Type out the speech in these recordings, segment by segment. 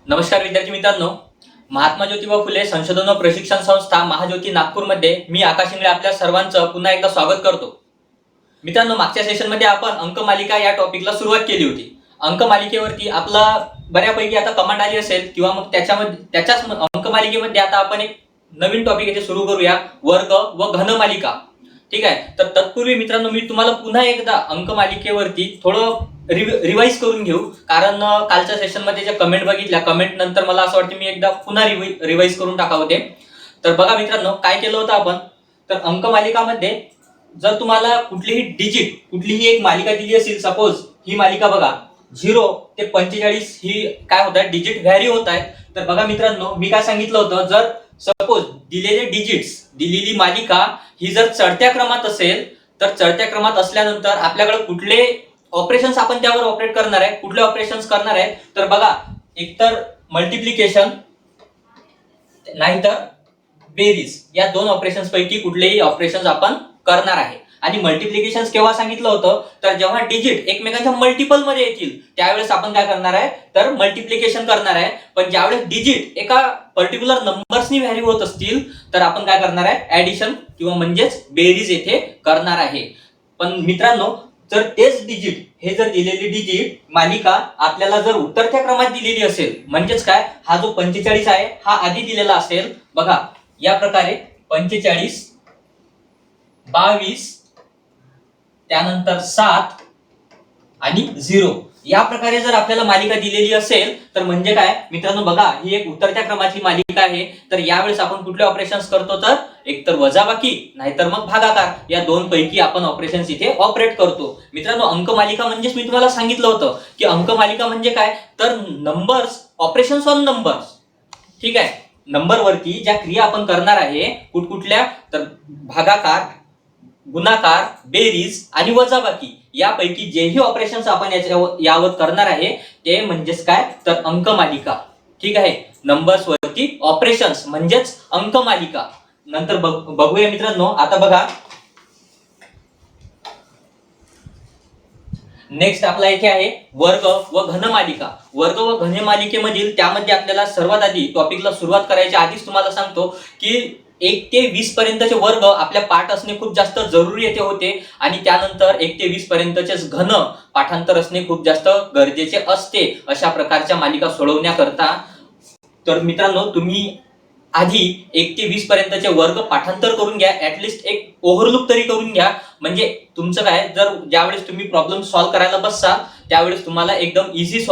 नमस्कार विद्यार्थी मित्रांनो, महात्मा ज्योतिबा फुले संशोधन व प्रशिक्षण संस्था महाज्योती नागपूरमध्ये मी आकाश इंगळे आपल्या सर्वांचं पुन्हा एकदा स्वागत करतो. मित्रांनो, मागच्या सेशनमध्ये आपण अंकमालिका या टॉपिकला सुरुवात केली होती. अंकमालिकेवरती आपला बऱ्यापैकी आता कमांड आली असेल किंवा मग त्याच्याच अंकमालिकेमध्ये आता आपण एक नवीन टॉपिक इथे सुरू करूया, वर्ग व घनमालिका. ठीक आहे. तर तत्पूर्वी मित्रांनो, मी तुम्हाला पुन्हा एकदा अंकमालिकेवरती थोडं रिवाइज करून घेऊ, कारण कालच्या सेशनमध्ये ज्या कमेंट बघितल्या, कमेंट नंतर मला असं वाटतं मी एकदा पुन्हा रिवाइज करून टाकावं ते. तर बघा मित्रांनो, काय केलं होतं आपण, तर अंकमालिकामध्ये जर तुम्हाला कुठलीही एक मालिका दिली असेल, सपोज ही मालिका बघा 0 ते 45 ही काय होत आहे, डिजिट व्हॅरी होत आहे. तर बघा मित्रांनो, मी काय सांगितलं होतं, जर सपोज दिलेली मालिका ही जर चढत्या क्रमात असेल, तर चढत्या क्रमात असल्यानंतर आपल्याकडे कुठले ऑपरेशन्स आपण त्यावर ऑपरेट करणार आहे, कुठले ऑपरेशन्स करणार आहे, तर बघा एकतर मल्टिप्लिकेशन नाहीतर बेरीज, या दोन ऑपरेशन्स पैकी कुठलेही ऑपरेशन्स आपण करणार आहे. आणि मल्टिप्लिकेशन केव्हा सांगितलं होतं, तर जेव्हा डिजिट एकमेकांच्या मल्टिपल मध्ये येतील त्यावेळेस आपण काय करणार आहे, तर मल्टिप्लिकेशन करणार आहे. पण ज्यावेळेस डिजिट एका पर्टिक्युलर नंबर्सनी व्हॅरी होत असतील तर आपण काय करणार आहे, ऍडिशन किंवा म्हणजेच बेरीज येथे करणार आहे. पण मित्रांनो, जर तेच डिजिट, हे जर दिलेली डिजिट मालिका आपल्याला जर उतरत्या क्रमात दिलेली असेल, म्हणजेच काय, हा जो 45 आहे हा आधी दिलेला असेल, बघा या प्रकारे 45, 22, त्यानंतर 7 आणि 0 या प्रकारे जर आपल्याला मालिका दिलेली असेल, तर म्हणजे काय मित्रांनो, बघा ही एक उतरत्या क्रमाची मालिका आहे. तर यावेळेस आपण कुठले ऑपरेशन्स करतो, तर एकतर वजाबाकी नाहीतर मग भागाकार, या दोन पैकी आपण ऑपरेशन्स इथे ऑपरेट करतो. मित्रांनो, अंकमालिका म्हणजेच मी तुम्हाला सांगितलं होतं की अंकमालिका म्हणजे काय, तर नंबर्स, ऑपरेशन्स ऑन नंबर्स. ठीक आहे. नंबरवरती ज्या क्रिया आपण करणार आहे कुठल्या, तर भागाकार, गुणाकार, बेरीज आणि वजाबाकी यापैकी जेही ऑपरेशन्स आपण यावर करणार आहे ते म्हणजेच काय, तर अंकमालिका. ठीक आहे. नंबर्स वरती ऑपरेशन्स म्हणजेच अंकमालिका. नंतर बघूया मित्रांनो. आता बघा नेक्स्ट आपला इथे आहे वर्ग व घनमालिका. वर्ग व घनमालिकेमधील त्यामध्ये आपल्याला सर्वात आधी टॉपिकला सुरुवात करायच्या आधीच तुम्हाला सांगतो की 1 ते 20 पर्यंतचे वर्ग आपल्या पाठ असणे खूप जास्त जरुरी येथे होते, आणि त्यानंतर 1 ते 20 पर्यंतचेच घन पाठांतर असणे खूप जास्त गरजेचे असते अशा प्रकारच्या मालिका सोडवण्याकरता. तर मित्रांनो, तुम्ही आधी 1 ते 20 पर्यंतचे वर्ग पाठांतर करून घ्या, ऍटलिस्ट एक ओव्हरलुक तरी करून घ्या. म्हणजे तुमचं काय, जर ज्यावेळेस तुम्ही प्रॉब्लेम सॉल्व्ह करायला बससाल त्यावेळेस तुम्हाला एकदम इझी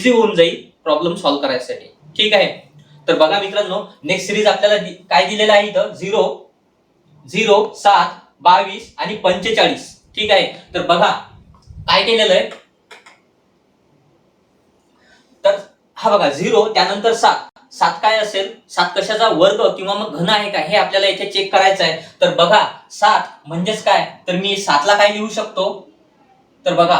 होऊन जाईल प्रॉब्लेम सॉल्व्ह करायसाठी. ठीक आहे. तर बघा मित्रांनो, नेक्स्ट सिरीज आपल्याला काय दिलेलं आहे इथं, 0, 7, 22 आणि 45. ठीक आहे. तर बघा काय केलेलं आहे, तर हा बघा 0 त्यानंतर 7 काय असेल, 7 कशाचा वर्ग किंवा मग घन आहे का हे आपल्याला इथे चेक करायचं आहे. तर बघा 7 म्हणजेच काय, तर मी 7 ला काय लिहू शकतो, तर बघा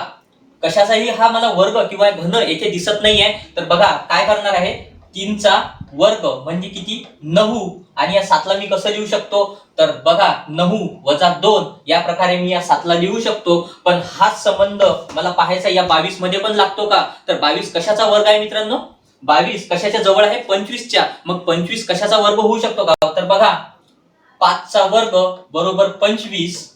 कशाचाही हा मला वर्ग किंवा घन येथे दिसत नाहीये. तर बघा काय करणार आहे, 3 चा वर्ग म्हणजे किती, 9. आणि या 7 ला मी कसं लिहू शकतो, तर बघा 9 वजा 2 या प्रकारे मी या 7 ला लिहू शकतो. पण हाच संबंध मला पाहायचा या 22 मध्ये पण लागतो का, तर 22 कशाचा वर्ग आहे मित्रांनो, 22 कशाच्या जवळ आहे, 25च्या. मग 25 कशाचा वर्ग होऊ शकतो का, तर बघा 5 चा वर्ग बरोबर 25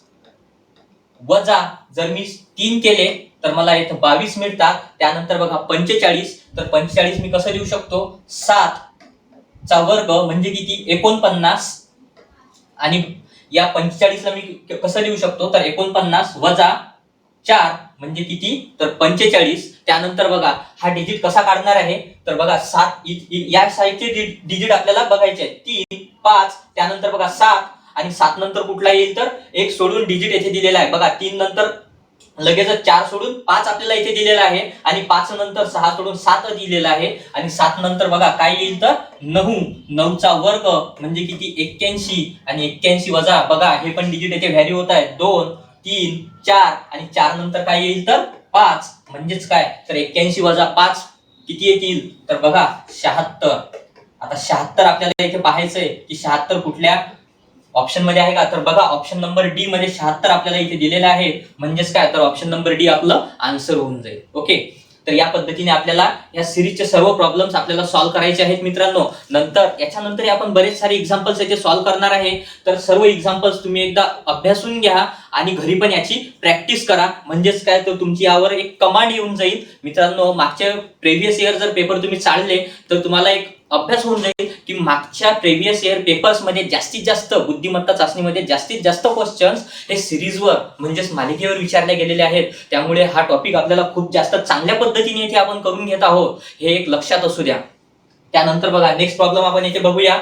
वजा जर मी 3 केले तर मला इथं 22 मिळतात. त्यानंतर बघा 45, तर 45 मी कसं लिहू शकतो, 7 चा वर्ग म्हणजे किती, 49. आणि या 45 ला मी कसं लिहू शकतो, तर 49 वजा 4 म्हणजे किती, तर 45. त्यानंतर बघा हा डिजिट कसा काढणार आहे, तर बघा 7 या साईडचे डिजिट आपल्याला बघायचे 3, 5. त्यानंतर बघा 7 आणि 7 नंतर कुठला येईल, तर एक सोडून डिजिट येथे दिलेला आहे. बघा 3 नंतर लगेच 4 सोडून 5 आपल्याला इथे दिलेला आहे, आणि 5 नंतर 6 सोडून 7 दिलेला आहे, आणि 7 नंतर बघा काय येईल, तर 9 चा वर्ग म्हणजे किती, 81. आणि 81 वजा बघा हे पण डिजिट येथे व्हॅरी होत आहे, 2, 3, 4. आणि 4 नंतर काय येईल, तर 5. म्हणजेच काय, तर 81 वजा 5 किती येतील, तर बघा 76. आता 76 आपल्याला इथे पाहायचंय की 76 कुठल्या ऑप्शन मध्ये आहे का, तर बघा ऑप्शन नंबर डी मध्ये 76 आपल्याला इथे दिलेला आहे. म्हणजेच काय, तर ऑप्शन नंबर डी आपलं आन्सर होऊन जाईल. ओके. तर या पद्धतीने आपल्याला या सिरीजचे सर्व प्रॉब्लेम्स आपल्याला सॉल्व्ह करायचे आहेत मित्रांनो. नंतर याच्यानंतर आपण बरेच सारे एक्झाम्पल्स याचे सॉल्व्ह करणार आहे. तर सर्व एक्झाम्पल्स तुम्ही एकदा अभ्यासून घ्या आणि घरी पण याची प्रॅक्टिस करा. म्हणजेच काय, तर तुमची यावर एक कमांड येऊन जाईल मित्रांनो. मागच्या प्रिव्हियस इयर जर पेपर तुम्ही चालले तर तुम्हाला एक अभ्यास होऊन जाईल की मागच्या प्रिव्हियस इयर पेपर्स मध्ये जास्तीत जास्त बुद्धिमत्ता चाचणीमध्ये जास्तीत जास्त क्वेश्चन्स हे सिरीजवर म्हणजेच मालिकेवर विचारले गेलेले आहेत. त्यामुळे हा टॉपिक आपल्याला खूप जास्त चांगल्या पद्धतीने इथे आपण करून घेत आहोत, हे एक लक्षात असू द्या. त्यानंतर बघा नेक्स्ट प्रॉब्लेम आपण इथे बघूया.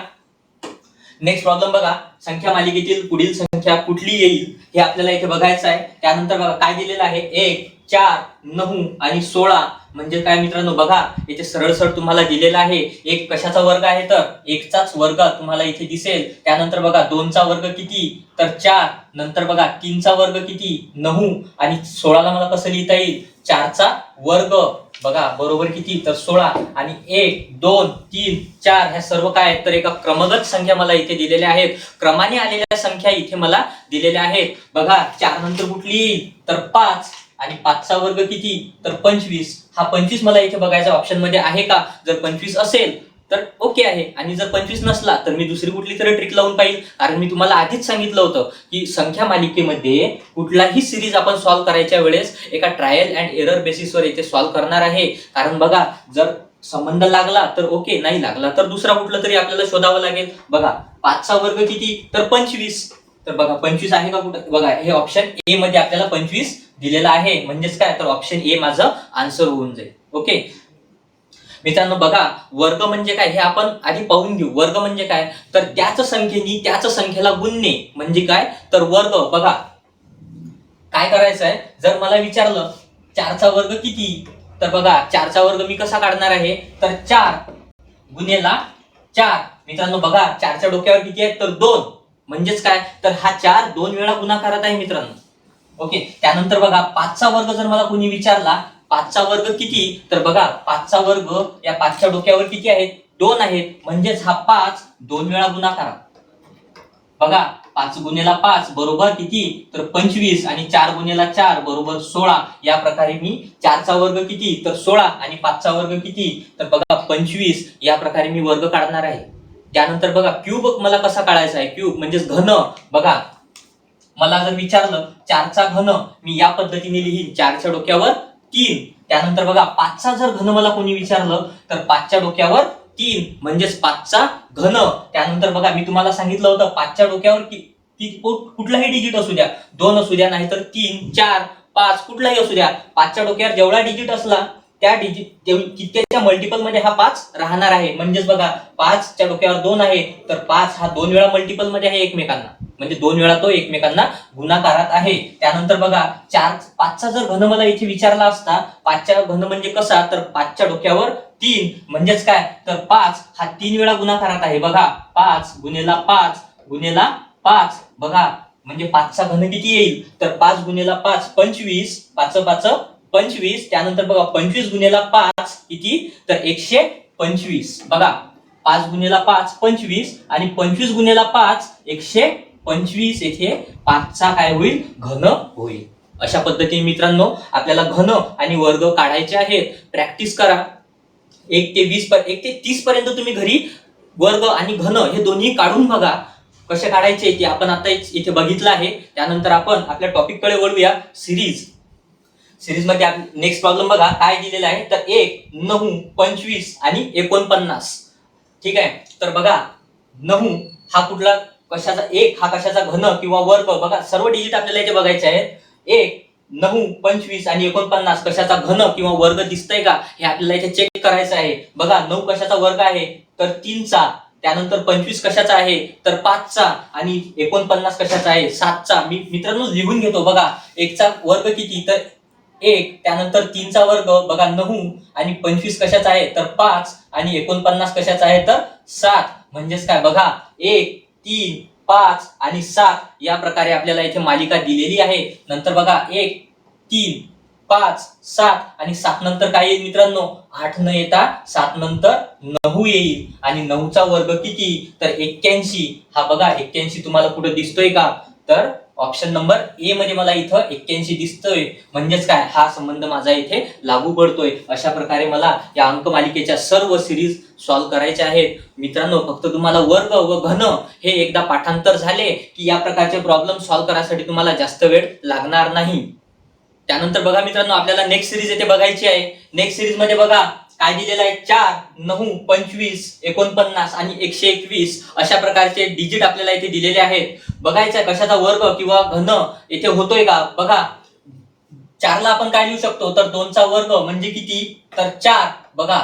नेक्स्ट प्रॉब्लेम बघा, संख्या मालिकेतील पुढील संख्या कुठली येईल हे आपल्याला इथे बघायचं आहे. त्यानंतर बघा काय दिलेलं आहे, 1, 4, 9 आणि 16 म्हणजे काय मित्रांनो, बघा इथे सरळ सरळ तुम्हाला दिलेला आहे. एक कशाचा वर्ग आहे, तर एकचाच वर्ग तुम्हाला इथे दिसेल. त्यानंतर बघा 2चा वर्ग किती, तर 4. नंतर बघा 3चा वर्ग किती, 9 आणि 16ला मला कसं लिहिता येईल, 4चा वर्ग. बघा बरोबर किती, तर 16. आणि 1, 2, 3, 4 ह्या सर्व काय आहेत, तर एका क्रमगत संख्या मला इथे दिलेल्या आहेत. क्रमाने आलेल्या संख्या इथे मला दिलेल्या आहेत. बघा 4 नंतर कुठली येईल, तर 5 आणि 5चा वर्ग किती, तर 25. हा 25 मला इथे बघायचा ऑप्शन मध्ये आहे का. जर 25 असेल तर ओके आहे, आणि जर 25 नसला तर मी दुसरी कुठली तरी ट्रिक लावून पाहिजे. कारण मी तुम्हाला आधीच सांगितलं होतं की संख्या मालिकेमध्ये कुठलाही सिरीज आपण सॉल्व्ह करायच्या वेळेस एका ट्रायल अँड एरर बेसिसवर इथे सॉल्व्ह करणार आहे. कारण बघा जर संबंध लागला तर ओके, नाही लागला तर दुसरा कुठला तरी आपल्याला शोधावं लागेल. बघा 5चा वर्ग किती, तर 25. तर बघा 25 आहे का कुठं, बघा हे ऑप्शन ए मध्ये आपल्याला 25 दिलेला आहे. म्हणजेच काय, तर ऑप्शन ए माझं आन्सर होऊन जाईल. ओके मित्रांनो, बघा वर्ग म्हणजे काय हे आपण आधी पाहून घेऊ. वर्ग म्हणजे काय, तर त्याच संख्येने त्याच संख्येला गुणणे म्हणजे काय, तर वर्ग. बघा काय करायचं आहे, जर मला विचारलं 4चा वर्ग किती, तर बघा 4चा वर्ग मी कसा काढणार आहे, तर 4 गुणेला 4. मित्रांनो बघा 4च्या डोक्यावर किती आहेत, तर 2. म्हणजेच काय, तर हा 4 2 वेळा गुणाकारात आहे मित्रांनो. ओके त्यानंतर बघा 5चा वर्ग जर मला कोणी विचारला, 5चा वर्ग किती, तर बघा 5चा वर्ग या 5च्या डोक्यावर किती आहेत, 2 आहेत. म्हणजेच हा 5 2 वेळा गुणाकारात. बघा 5 गुणेला 5 बरोबर किती, तर 25 आणि 4 गुणेला 4 बरोबर 16. या प्रकारे मी 4चा वर्ग किती, तर 16 आणि 5चा वर्ग किती, तर बघा 25. या प्रकारे मी वर्ग काढणार आहे. त्यानंतर बघा क्यूब मला कसा काढायचा आहे, क्यूब म्हणजेच घन. बघा मला जर विचारलं 4चा घन, मी या पद्धतीने लिहीन, 4च्या डोक्यावर 3. त्यानंतर बघा 5चा जर घन मला कोणी विचारलं तर 5च्या डोक्यावर 3 म्हणजेच 5चा घन. त्यानंतर बघा मी तुम्हाला सांगितलं होतं 5च्या डोक्यावर कुठलाही डिजिट असू द्या, 2 असू द्या, नाहीतर 3, 4, 5 कुठलाही असू द्या, 5च्या डोक्यावर जेवढा डिजिट असला त्या डिजिट तितक्याच्या मल्टिपल मध्ये हा 5 राहणार आहे. म्हणजेच बघा 5च्या डोक्यावर 2 आहे, तर 5 हा 2 वेळा मल्टिपल मध्ये आहे एकमेकांना, म्हणजे 2 वेळा तो एकमेकांना गुणाकारात आहे. त्यानंतर बघा 5चा जर घन मला इथे विचारला असता, 5चा घन म्हणजे कसा, तर 5च्या डोक्यावर 3 म्हणजेच काय, तर 5 हा 3 वेळा गुणाकारात आहे. बघा 5 गुणेला 5 गुणेला 5. बघा म्हणजे 5चा घन किती येईल, तर 5 गुणेला 5 25. 5 25. त्यानंतर बघा 25 गुणेला 5 किती, तर 125. बघा 5 गुणेला 5 25 आणि 25 गुणेला 5 125. येथे 5चा काय होईल, घन होईल. अशा पद्धतीने मित्रांनो आपल्याला घन आणि वर्ग काढायचे आहेत. प्रॅक्टिस करा. 1 ते 30 पर्यंत तुम्ही घरी वर्ग आणि घन हे दोन्ही काढून बघा कसे काढायचे ते आपण आता इथे बघितलं आहे. त्यानंतर आपण आपल्या टॉपिक कडे वळूया. सिरीज मध्ये नेक्स्ट प्रॉब्लेम बघा काय दिलेला आहे, तर 1, 9, 25 आणि 49. ठीक आहे, तर बघा 9 हा कुठला कशाचा, 1 हा कशाचा घन किंवा वर्ग. बघा सर्व डिजिट आपल्याला इथे बघायचे आहेत. 1, 9, 25 आणि 49 कशाचा घन किंवा वर्ग दिसतंय का हे आपल्याला इथे चेक करायचं आहे. बघा 9 कशाचा वर्ग आहे, तर 3चा. त्यानंतर 25 कशाचा आहे, तर 5चा. आणि 49 कशाचा आहे, 7चा. मी मित्रांनो लिहून घेतो. बघा 1चा वर्ग किती, तर 1. त्यानंतर 3चा वर्ग बघा 9 आणि 25 कशाचा आहे, तर 5 आणि 49 कशाचा आहे, तर 7. म्हणजेच काय, बघा 1, 3, 5 आणि 7 या प्रकारे आपल्याला इथे मालिका दिलेली आहे. नंतर बघा 1, 3, 5, 7 आणि 7 नंतर काय येईल मित्रांनो, 8 न येता 7 नंतर 9 येईल. आणि 9चा वर्ग किती, तर 81. हा बघा 81 तुम्हाला कुठे दिसतोय का, तर ऑप्शन नंबर ए मध्ये मला इथं 81 दिसतोय. म्हणजेच काय, हा संबंध माझा इथे लागू पडतोय. अशा प्रकारे मला या अंकमालिकेच्या सर्व सिरीज सॉल्व्ह करायच्या आहेत. मित्रांनो, फक्त तुम्हाला वर्ग व घन हे एकदा पाठांतर झाले की या प्रकारचे प्रॉब्लेम सॉल्व्ह करण्यासाठी तुम्हाला जास्त वेळ लागणार नाही. त्यानंतर बघा मित्रांनो, आपल्याला नेक्स्ट सिरीज येथे बघायची आहे. नेक्स्ट सिरीज मध्ये बघा काय दिलेलं आहे, 4, 9, 25, 49 आणि 121 अशा प्रकारचे डिजिट आपल्याला इथे दिलेले आहेत. बघायचं आहे कशाचा वर्ग किंवा घन इथे होतोय का. बघा 4 ला आपण काय लिहू शकतो, तर 2 चा वर्ग म्हणजे किती, तर 4. बघा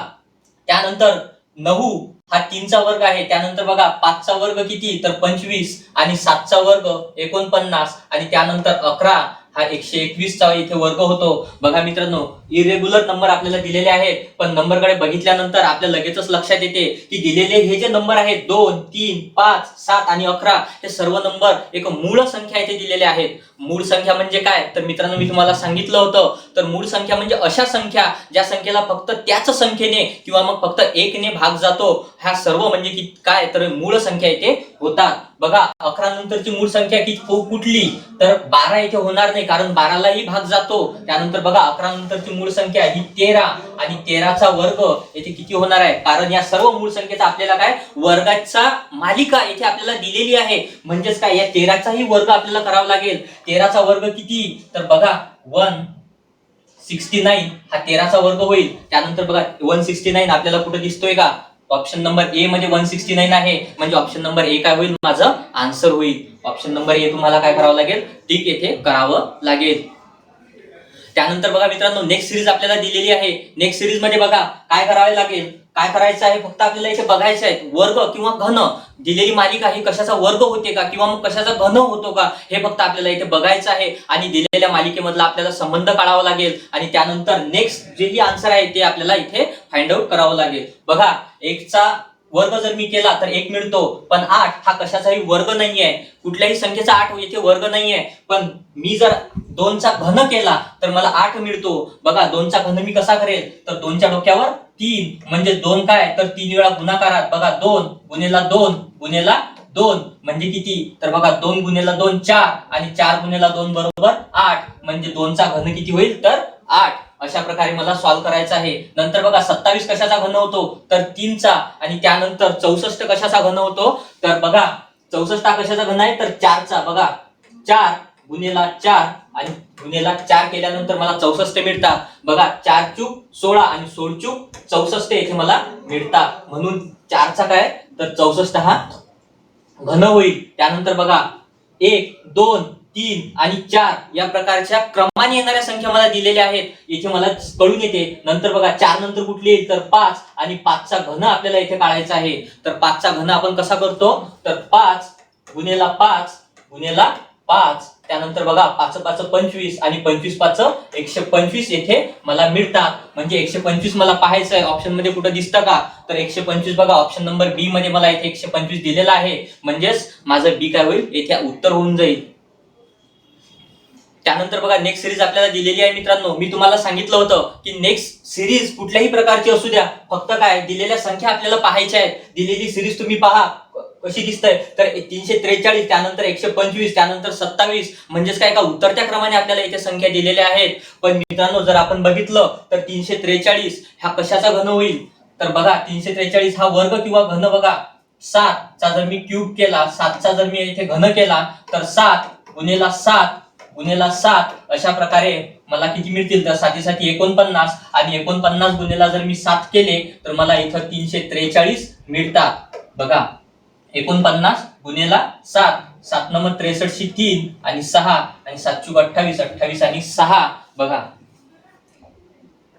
त्यानंतर 9 हा 3 चा वर्ग आहे. त्यानंतर बघा 5 चा वर्ग किती, तर 25 आणि 7 चा वर्ग 49 आणि त्यानंतर 11 हा 121 चा इथे वर्ग होतो. बघा मित्रांनो, इरेग्युलर नंबर आपल्याला दिलेले आहेत, पण नंबरकडे बघितल्यानंतर आपल्याला लगेचच लक्षात येते की दिलेले हे जे नंबर आहेत 2, 3, 5, 7 आणि 11 हे सर्व नंबर एक मूळ संख्या इथे दिलेले आहेत. मूळ संख्या म्हणजे काय, तर मित्रांनो मी तुम्हाला सांगितलं होतं, तर मूळ संख्या म्हणजे अशा संख्या ज्या संख्येला फक्त त्याच संख्येने किंवा मग फक्त 1 ने भाग जातो, ह्या सर्व म्हणजे की काय, तर मूळ संख्या इथे होतात. बघा 11 नंतरची मूळ संख्या कुठली, तर 12 इथे होणार नाही, कारण 12 लाही भाग जातो. त्यानंतर बघा 11 नंतरची मूळ संख्या ही 13 आणि 13 चा वर्ग इथे किती होणार आहे, कारण या सर्व मूळ संख्येचा आपल्याला काय वर्गाचा मालिका इथे आपल्याला दिलेली आहे. म्हणजेच काय, या 13 चाही वर्ग आपल्याला करावा लागेल. 13 चा वर्ग किती, तर बघा 169 हा 13 चा वर्ग होईल. त्यानंतर बघा 169 आपल्याला कुठे दिसतोय का, ऑप्शन नंबर ए मध्ये 169 आहे. म्हणजे ऑप्शन नंबर ए काय होईल, माझं आन्सर होईल. ऑप्शन नंबर ए तुम्हाला काय करावं लागेल, टिक येथे करावं लागेल. त्यानंतर बघा मित्रांनो, नेक्स्ट सिरीज आपल्याला दिलेली आहे. नेक्स्ट सिरीज मध्ये बघा काय करावे लागेल, काय करायचं आहे, फक्त आपल्याला इथे बघायचं आहे वर्ग किंवा घन दिलेली मालिका ही कशाचा वर्ग होते का किंवा मग कशाचा घन होतो का, हे फक्त आपल्याला इथे बघायचं आहे. आणि दिलेल्या मालिकेमधला आपल्याला संबंध काढावा लागेल आणि त्यानंतर नेक्स्ट जेही आन्सर आहे ते आपल्याला इथे फाइंड आउट करावं लागेल. बघा 1 चा वर्ग जर मी केला तर 1 मिळतो, पण 8 हा कशाचाही वर्ग नाहीये, कुठल्याही संख्येचा 8 येथे वर्ग नाहीये. पण मी जर 2 चा घन केला तर मला 8 मिळतो. बघा 2 चा घन मी कसा करेल, तर 2 च्या डोक्यावर 3 म्हणजे 2 काय, तर 3 वेळा गुणाकारात. बघा 2 गुणिला 2 गुणिला 2 म्हणजे किती, तर बघा 2 गुणिला 2 4 आणि 4 गुणिला 2 बरोबर 8. म्हणजे 2 चा घन किती होईल, तर 8. अशा प्रकारे मला सॉल्व्ह करायचं आहे. नंतर बघा 27 कशाचा घन होतो, तर 3 चा आणि त्यानंतर 64 कशाचा घन होतो, तर बघा 64 हा कशाचा घन आहे, तर 4 चा. बघा 4 गुणिला 4 आणि गुणिला 4 केल्यानंतर मला 64 मिळतात. बघा 4 चूक 16 आणि 16 चूक 64 इथे मला मिळतात. म्हणून 4 चा काय, तर 64 हा घन होईल. त्यानंतर बघा 1, 2, 3 आणि 4 या प्रकारच्या क्रमाने येणाऱ्या संख्या मला दिलेल्या आहेत, इथे मला कळून येते. नंतर बघा 4 नंतर कुठली येईल, तर 5 आणि 5 चा घन आपल्याला इथे काढायचा आहे. तर 5 चा घन आपण कसा करतो, तर 5 गुणिला 5 गुणिला 5. त्यानंतर बघा 5 5 25 आणि 25 5 125 येथे मला मिळतात. म्हणजे 125 मला पाहायचं आहे, ऑप्शन मध्ये कुठे दिसतं का, तर 125 बघा ऑप्शन नंबर बी मध्ये मला इथे 125 दिलेला आहे. म्हणजेच माझं बी काय होईल, येथे उत्तर होऊन जाईल. त्यानंतर बघा नेक्स्ट सिरीज आपल्याला दिलेली आहे. मित्रांनो मी तुम्हाला सांगितलं होतं की नेक्स्ट सिरीज कुठल्याही प्रकारची असू द्या, फक्त काय दिलेल्या संख्या आपल्याला पाहायच्या आहेत. दिलेली सिरीज तुम्ही पहा कशी दिसतंय, तर 343 त्यानंतर 125 त्यानंतर 27. म्हणजेच काय का उतरत्या क्रमाने आपल्याला इथे संख्या दिलेल्या आहेत. पण मित्रांनो जर आपण बघितलं तर 343 हा कशाचा घन होईल, तर बघा 343 हा वर्ग किंवा घन. बघा 7 चा जर मी क्यूब केला, 7 चा जर मी इथे घन केला, तर 7 गुणिला 7 गुणिला 7 अशा प्रकारे मला किती मिळतील, तर 7 साठी 49 आणि 49 गुणिला जर मी 7 केले तर मला इथं 343 मिळतात. बघा 49 गुणिला 7 7 नंबर 63 3 आणि 6 आणि 7 चूक 28 28 आणि 6 बघा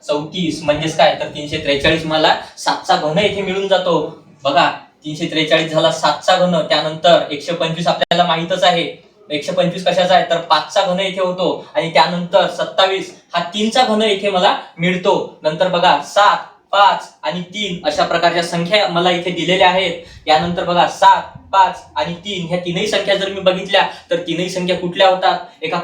34. म्हणजेच काय, तर 343 मला 7 चा घन इथे मिळून जातो. बघा 343 झाला 7 चा घन. त्यानंतर 125 आपल्याला माहितच आहे, 125 कशाचा आहे, तर 5 चा घन इथे होतो. आणि त्यानंतर 27 हा 3 चा घन इथे मला मिळतो. नंतर बघा 7 5 आणि 3 अशा प्रकारच्या संख्या मला इथे दिलेल्या आहेत. यानंतर बघा 7 5 आणि 3 ह्या तीनही संख्या जर मी बघितल्या तर तीनही संख्या कुठल्या होतात, एका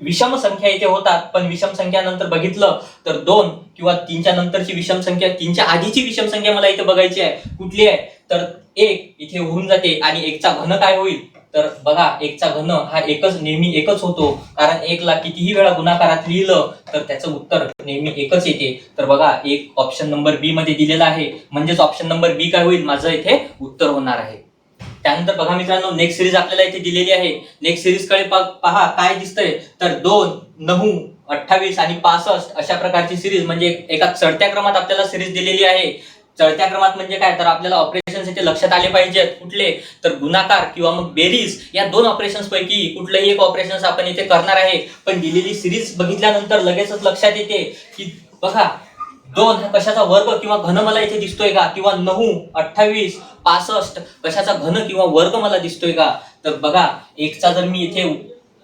विषम संख्या इथे होतात. पण विषम संख्या नंतर बघितलं तर 2 किंवा 3 च्या नंतरची विषम संख्या, 3 च्या आधीची विषम संख्या मला इथे बघायची आहे, कुठली आहे, तर 1 इथे होऊन जाते आणि 1 चा घन काय होईल, तर बघा एकचा घन हा एकच नेहमी एकच होतो, कारण एकला कितीही वेळा गुणाकारात लिहिलं तर त्याचं उत्तर नेहमी एकच येते. तर बघा एक ऑप्शन नंबर बी मध्ये दिलेला आहे, म्हणजेच ऑप्शन नंबर बी काय होईल, माझं इथे उत्तर होणार आहे. त्यानंतर बघा मित्रांनो नेक्स्ट सिरीज आपल्याला इथे दिलेली आहे. नेक्स्ट सिरीज कडे पहा काय दिसतंय, तर 2, 9, 28 आणि 65 अशा प्रकारची सिरीज, म्हणजे एका चढत्या क्रमात आपल्याला सिरीज दिलेली आहे. चढत्या क्रमात म्हणजे काय, तर आपल्याला ऑपरेशन्स इथे लक्षात आले पाहिजेत. कुठले, तर गुणाकार किंवा मग बेरीज, या दोन ऑपरेशन्स पैकी कुठलंही एक ऑपरेशन्स आपण इथे करणार आहे. पण दिलेली सिरीज बघितल्यानंतर लगेचच लक्षात येते की बघा 2 हा कशाचा वर्ग किंवा घन मला इथे दिसतोय का, किंवा 9, 28, 65 कशाचा घन किंवा वर्ग मला दिसतोय का. तर बघा एकचा जर मी इथे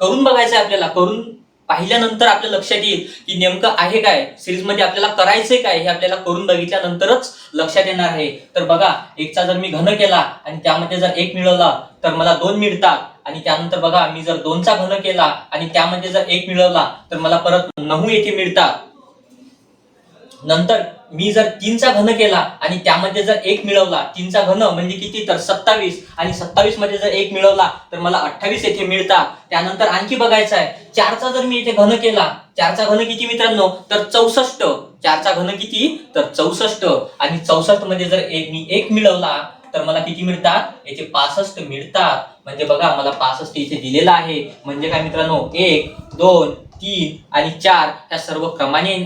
करून बघायचा आपल्याला, करून पाहिल्यानंतर आपल्या लक्षात येईल की नेमकं आहे काय सिरीज मध्ये, आपल्याला करायचंय काय हे आपल्याला करून बघितल्यानंतरच लक्षात येणार आहे. तर बघा एकचा जर मी घन केला आणि त्यामध्ये जर 1 मिळवला तर मला 2 मिळतात. आणि त्यानंतर बघा मी जर 2चा घन केला आणि त्यामध्ये जर 1 मिळवला तर मला परत 9 येथे मिळतात. नंतर मी जर 3चा घन केला आणि त्यामध्ये जर 1 मिळवला, 3चा घन म्हणजे किती, तर 27, आणि 27 मध्ये जर 1 मिळवला तर मला 28 येथे मिळतात. त्यानंतर आणखी बघायचं आहे, 4चा जर मी इथे घन केला, 4चा घन किती मित्रांनो, तर 64. 4चा घन किती, तर 64, आणि 64 मध्ये जर मी 1 मिळवला तर मला किती मिळतात, येथे 65 मिळतात. म्हणजे बघा मला 65 इथे दिलेला आहे. म्हणजे काय मित्रांनो, 1, 2, 3 आणि 4 ह्या सर्व क्रमाने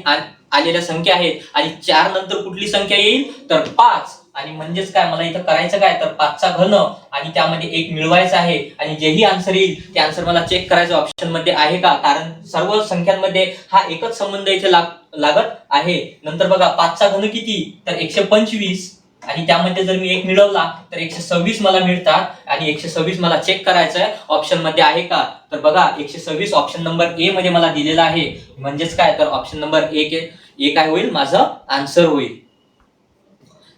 आलेल्या संख्या आहेत. आणि 4 नंतर कुठली संख्या येईल, तर 5. आणि म्हणजेच काय मला इथं करायचं काय, तर 5चा घन आणि त्यामध्ये 1 मिळवायचा आहे. आणि जेही आन्सर येईल ते आन्सर मला चेक करायचं ऑप्शन मध्ये आहे का, कारण सर्व संख्यांमध्ये हा एकच संबंध इथे लागत आहे. नंतर बघा 5चा घन किती, तर 125, आणि त्यामध्ये जर मी 1 मिळवला तर 126 मला मिळतात. आणि 126 मला चेक करायचं आहे ऑप्शन मध्ये आहे का. तर बघा 126 ऑप्शन नंबर ए मध्ये मला दिलेला आहे. म्हणजेच काय, तर ऑप्शन नंबर ए काय होईल, माझं आन्सर होईल.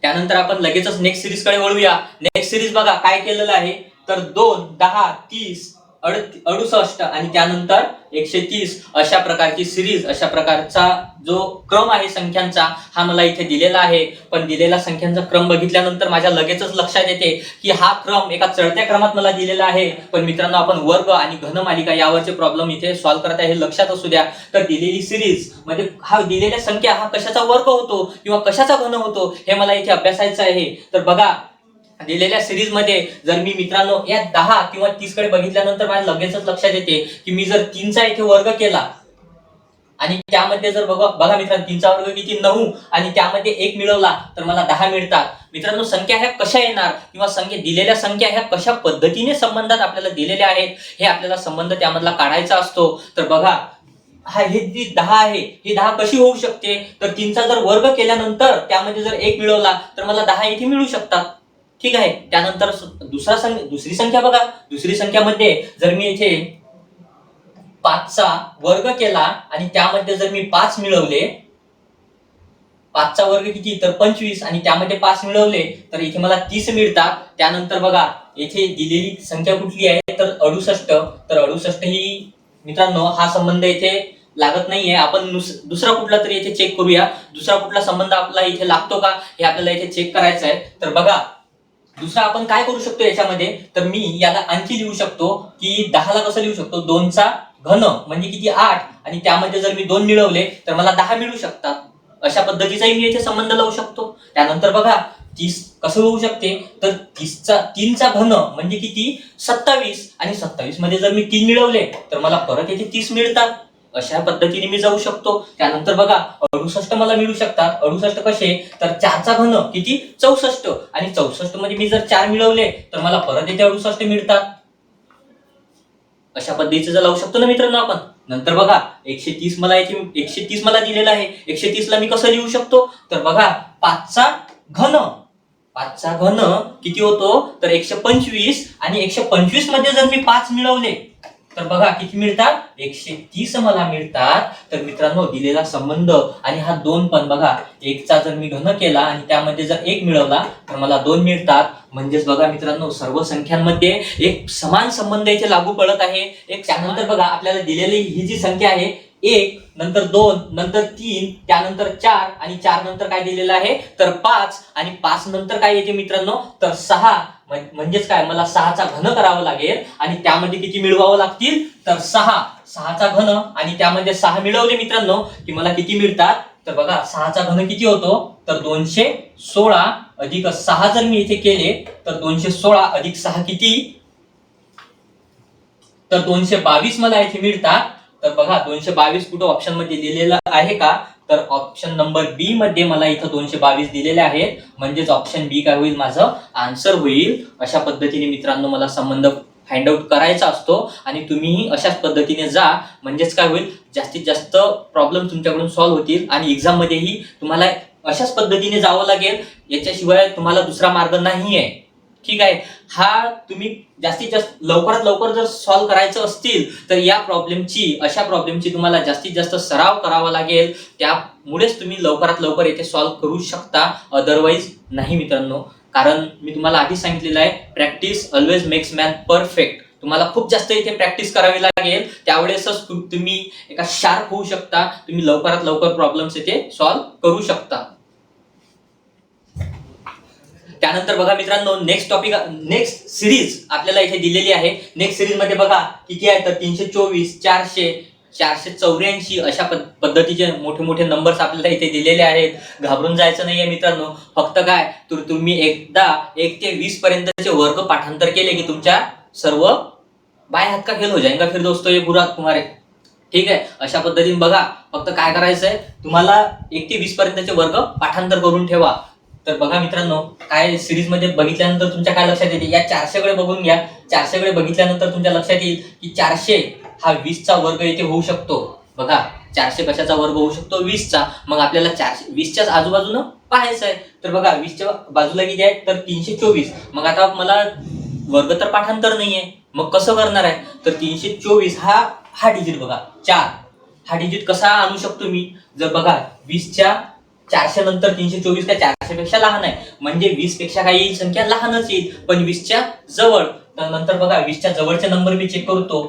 त्यानंतर आपण लगेचच नेक्स्ट सिरीज कडे वळूया. नेक्स्ट सिरीज बघा काय केलेलं आहे, तर 2, 10, 30, 68 आणि त्यानंतर 130 अशा प्रकारची सिरीज, अशा प्रकारचा जो क्रम आहे संख्यांचा हा मला इथे दिलेला आहे. पण दिलेल्या संख्यांचा क्रम बघितल्यानंतर माझ्या लगेचच लक्षात येते की हा क्रम एका चढत्या क्रमात मला दिलेला आहे. पण मित्रांनो आपण वर्ग आणि घनमालिका यावरचे प्रॉब्लेम इथे सॉल्व्ह करत आहे, हे लक्षात असू द्या. तर दिलेली सिरीज मध्ये हा दिलेल्या संख्या हा कशाचा वर्ग होतो किंवा कशाचा घन होतो हे मला इथे अभ्यासायचं आहे. तर बघा दिलेल्या सिरीज मध्ये जर मी मित्रांनो या 10 किंवा 30 कडे बघितल्यानंतर माझ्या लगेचच लक्षात येते की मी जर 3चा इथे वर्ग केला आणि त्यामध्ये जर बघा मित्रांनो 3चा वर्ग किती, 9, आणि त्यामध्ये 1 मिळवला तर मला 10 मिळतात. मित्रांनो संख्या ह्या कशा येणार किंवा दिलेल्या संख्या ह्या कशा पद्धतीने संबंधात आपल्याला दिलेल्या आहेत हे आपल्याला संबंध त्यामधला काढायचा असतो. तर बघा हे जी 10 आहे ही 10 कशी होऊ शकते, तर 3चा जर वर्ग केल्यानंतर त्यामध्ये जर 1 मिळवला तर मला 10 इथे मिळू शकतात. ठीक आहे. त्यानंतर दुसरी संख्या बघा, दुसरी संख्यामध्ये जर मी इथे 5चा वर्ग केला आणि त्यामध्ये जर मी 5 मिळवले, 5चा वर्ग किती, तर 25, आणि त्यामध्ये 5 मिळवले तर इथे मला 30 मिळतात. त्यानंतर बघा इथे दिलेली संख्या कुठली आहे, तर 68. तर 68 ही मित्रांनो हा संबंध इथे लागत नाहीये. आपण दुसरा कुठला तरी इथे चेक करूया, दुसरा कुठला संबंध आपला इथे लागतो का हे आपल्याला इथे चेक करायचं आहे. तर बघा दुसरा आपण काय करू शकतो याच्यामध्ये, तर मी याला आणखी लिहू शकतो की 10ला कसं लिहू शकतो, 2चा घन म्हणजे किती, 8, आणि त्यामध्ये जर मी 2 मिळवले तर मला 10 मिळू शकतात. अशा पद्धतीचाही मी इथे संबंध लावू शकतो. त्यानंतर बघा 30 कसं होऊ शकते, तर 3चा घन म्हणजे किती, 27, आणि 27 मध्ये जर मी 3 मिळवले तर मला परत येथे 30 मिळतात. अशा पद्धतीने मी जाऊ शकतो. त्यानंतर बघा 68 मला मिळू शकतात. 68 कसे, तर 4चा घन किती, 64, आणि 64 मध्ये मी जर 4 मिळवले तर मला परत येथे 68 मिळतात. अशा पद्धतीचं लावू शकतो ना मित्रांनो आपण. नंतर बघा 130 मला इथे 130 मला दिलेला आहे. 130 ला मी कसं लिहू शकतो, तर बघा 5चा घन, 5चा घन किती होतो, तर 125, आणि 125 मध्ये जर मी 5 मिळवले तर बघा किती मिळतात, 130 मला मिळतात. तर मित्रांनो दिलेला संबंध आणि हा 2 पण बघा, 1चा जर मी घन केला आणि त्यामध्ये जर 1 मिळवला तर मला 2 मिळतात. म्हणजेच बघा मित्रांनो सर्व संख्यांमध्ये एक समान संबंध इथे लागू पडत आहे. एक त्यानंतर बघा आपल्याला दिलेली ही जी संख्या आहे 1, नंतर 2, नंतर 3, त्यानंतर 4 आणि 4 नंतर काय दिलेलं आहे तर 5 आणि 5 नंतर काय येते मित्रांनो तर 6. म्हणजेच काय मला 6चा घन करावा लागेल आणि त्यामध्ये किती मिळवावं लागतील तर 6. 6चा घन आणि त्यामध्ये 6 मिळवले मित्रांनो की मला किती मिळतात तर बघा 6चा घन किती होतो तर 216 अधिक 6 जर मी इथे केले तर 216 अधिक 6 किती तर 222 मला इथे मिळतात. तर बघा 222 कुठं ऑप्शन मध्ये दिलेलं आहे का तर ऑप्शन नंबर बी मध्ये मला इथं 222 दिलेले आहेत. म्हणजेच ऑप्शन बी काय होईल माझं आन्सर होईल. अशा पद्धतीने मित्रांनो मला संबंध फाइंड आउट करायचा असतो आणि तुम्हीही अशाच पद्धतीने जा. म्हणजेच काय होईल जास्तीत जास्त प्रॉब्लेम तुमच्याकडून सॉल्व्ह होतील आणि एक्झाम मध्येही तुम्हाला अशाच पद्धतीने जावं लागेल. याच्याशिवाय तुम्हाला दुसरा मार्ग नाही आहे. ठीक आहे. हा तुम्ही जास्तीत जास्त लवकरात लवकर जर सॉल्व्ह करायचं असतील तर या अशा प्रॉब्लेमची तुम्हाला जास्तीत जास्त सराव करावा लागेल. त्यामुळेच तुम्ही लवकरात लवकर येथे सॉल्व्ह करू शकता. अदरवाईज नाही मित्रांनो. कारण मी तुम्हाला आधी सांगितलेलं आहे practice always makes man perfect. तुम्हाला खूप जास्त इथे प्रॅक्टिस करावी लागेल. त्यावेळेसच तुम्ही एका शार्प होऊ शकता. तुम्ही लवकरात लवकर प्रॉब्लेम्स इथे सॉल्व्ह करू शकता. त्यानंतर बघा मित्रांनो नेक्स्ट सिरीज आपल्याला इथे दिलेली आहे. नेक्स्ट सिरीज मध्ये बघा किती आहे तर 324, 400, 484 अशा पद्धतीचे मोठे मोठे नंबर्स आपल्याला इथे दिलेले आहेत. घाबरून जायचं नाहीये मित्रांनो. फक्त काय तर तुम्ही एकदा 1 ते 20 पर्यंतचे वर्ग पाठांतर केले की तुमच्या सर्व बाय हात का फेल हो जाएगा फिर दोस्तों ये बुरा तुम्हारे. ठीक आहे. अशा पद्धतीने बघा फक्त काय करायचंय तुम्हाला 1 ते 20 पर्यंतचे वर्ग पाठांतर करून ठेवा. तर बघा मित्रांनो काय सिरीज मध्ये बघितल्यानंतर तुमच्या काय लक्षात येते या 400 कडे बघून घ्या. 400 कडे बघितल्यानंतर तुमच्या लक्षात येईल की 400 हा 20चा वर्ग येथे होऊ शकतो. बघा 400 कशाचा वर्ग होऊ शकतो 20चा. मग आपल्याला 420च्याच आजूबाजूनं पाहायचं आहे. तर बघा 20च्या बाजूला किती आहे तर 324. मग आता मला वर्ग तर पाठांतर नाहीये. मग कसं करणार आहे तर 324 हा डिजिट बघा 4 हा डिजिट कसा आणू शकतो मी जर बघा 20च्या 400 नंतर 324 काय 400 पेक्षा लहान आहे. म्हणजे 20 पेक्षा काय येईल संख्या लहानच येईल. पण 20च्या जवळ तर नंतर बघा 20च्या जवळचे नंबर मी चेक करतो.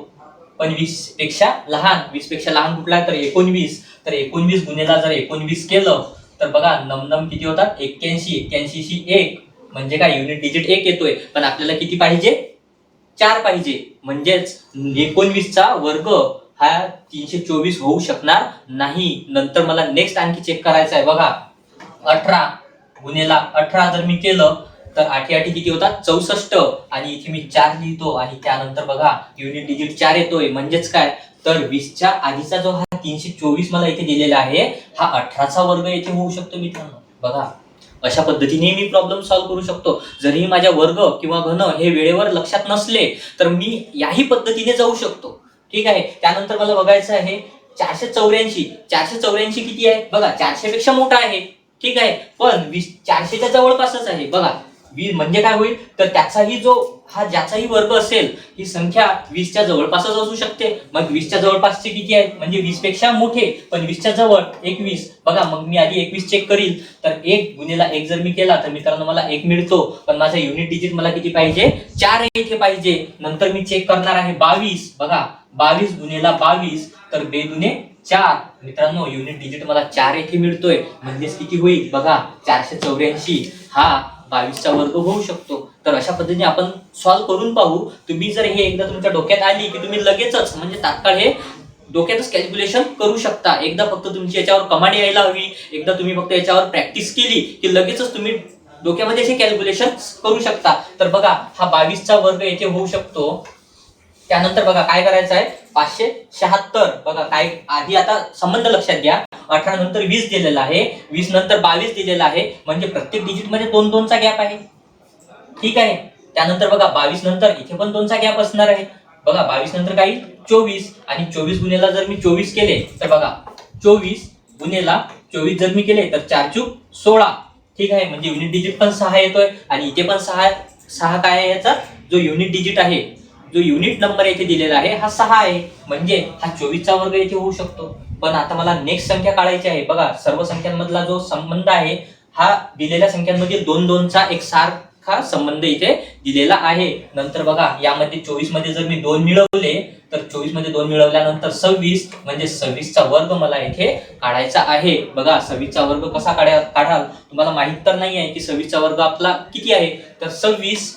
पण 20 पेक्षा लहान कुठला तर 19. तर 19 गुणेला जर 19 केलं तर बघा नम किती होतात 81 शी 1 म्हणजे काय युनिट डिजिट 1 येतोय. पण आपल्याला किती पाहिजे 4 पाहिजे. म्हणजेच 19चा वर्ग हा 324 होऊ शकणार नाही. नंतर मला नेक्स्ट आणखी चेक करायचा आहे. बघा 18 गुणेला 18 जर मी केलं तर 8 किती होतात 64 आणि इथे मी 4 लिहितो आणि त्यानंतर बघा युनिट डिजिट 4 येतोय. म्हणजेच काय तर 20च्या आधीचा जो हा 324 मला इथे दिलेला आहे हा 18चा वर्ग इथे होऊ शकतो मित्रांनो. बघा अशा पद्धतीने मी प्रॉब्लेम सॉल्व्ह करू शकतो. जरी माझ्या वर्ग किंवा घन हे वेळेवर लक्षात नसले तर मी याही पद्धतीने जाऊ शकतो. ठीक आहे. त्यानंतर मला बघायचं आहे 484 किती आहे बघा 400 पेक्षा मोठा आहे. ठीक आहे. पण 400च्या जवळपासच आहे. बघा म्हणजे काय होईल तर त्याचाही ज्याचाही वर्ग असेल ही संख्या 20च्या जवळपासच असू शकते. मग 20च्या जवळपासचे किती आहेत म्हणजे 20 पेक्षा मोठे पण 20च्या जवळ 21. बघा मग मी आधी 21 चेक करील तर 1 गुणेला 1 जर मी केला तर मित्रांनो मला 1 मिळतो. पण माझा युनिट डिजिट मला किती पाहिजे 4 इथे पाहिजे. नंतर मी चेक करणार आहे 22. बघा 22 गुणेला 22 तर 2 दुने 4 मित्रांनो युनिट डिजिट मला 4 इथे मिळतोय. म्हणजेच किती होईल बघा 484 हा 22चा वर्ग होऊ शकतो. तर अशा पद्धतीने आपण सॉल्व्ह करून पाहू. तुम्ही जर हे एकदा तुमच्या डोक्यात आली की तुम्ही लगेचच म्हणजे तात्काळ हे डोक्यातच कॅल्क्युलेशन करू शकता. एकदा फक्त तुमची याच्यावर कमांड यायला हवी. एकदा तुम्ही फक्त याच्यावर प्रॅक्टिस केली की लगेचच तुम्ही डोक्यामध्ये असे कॅल्क्युलेशन करू शकता. तर बघा हा 22चा वर्ग येथे होऊ शकतो. त्यानंतर बघा काय करायचं आहे 576. बघा काय आधी आता संबंध लक्षात घ्या. 18 नंतर 20 दिलेला आहे. 20 नंतर 22 दिलेला आहे. म्हणजे प्रत्येक डिजिट मध्ये 2-2चा गॅप आहे. ठीक आहे. त्यानंतर बघा 22 नंतर इथे पण 2चा गॅप असणार आहे. बघा 22 नंतर काही 24 आणि 24 गुणेला जर मी 24 केले तर बघा 24 गुणेला 24 जर मी केले तर 4 चूक 16. ठीक आहे. म्हणजे युनिट डिजिट पण 6 येतोय आणि इथे पण 6 काय आहे याचा जो युनिट डिजिट आहे जो युनिट नंबर येथे दिलेला आहे हा 6 आहे. म्हणजे हा 24चा वर्ग येथे होऊ शकतो. पण आता मला नेक्स्ट संख्या काढायची आहे. बघा सर्व संख्यांमधला जो संबंध आहे हा दिलेल्या संख्यांमध्ये 2-2चा एक हा संबंध इथे दिलेला आहे. नंतर बघा यामध्ये 24 मध्ये जर मी 2 मिळवले तर 24 मध्ये 2 मिळवल्यानंतर 26 म्हणजे 26 चा वर्ग मला इथे काढायचा आहे. बघा 26 चा वर्ग कसा काढाल तुम्हाला माहित तर नाही आहे की 26 चा वर्ग आपला किती आहे. तर 26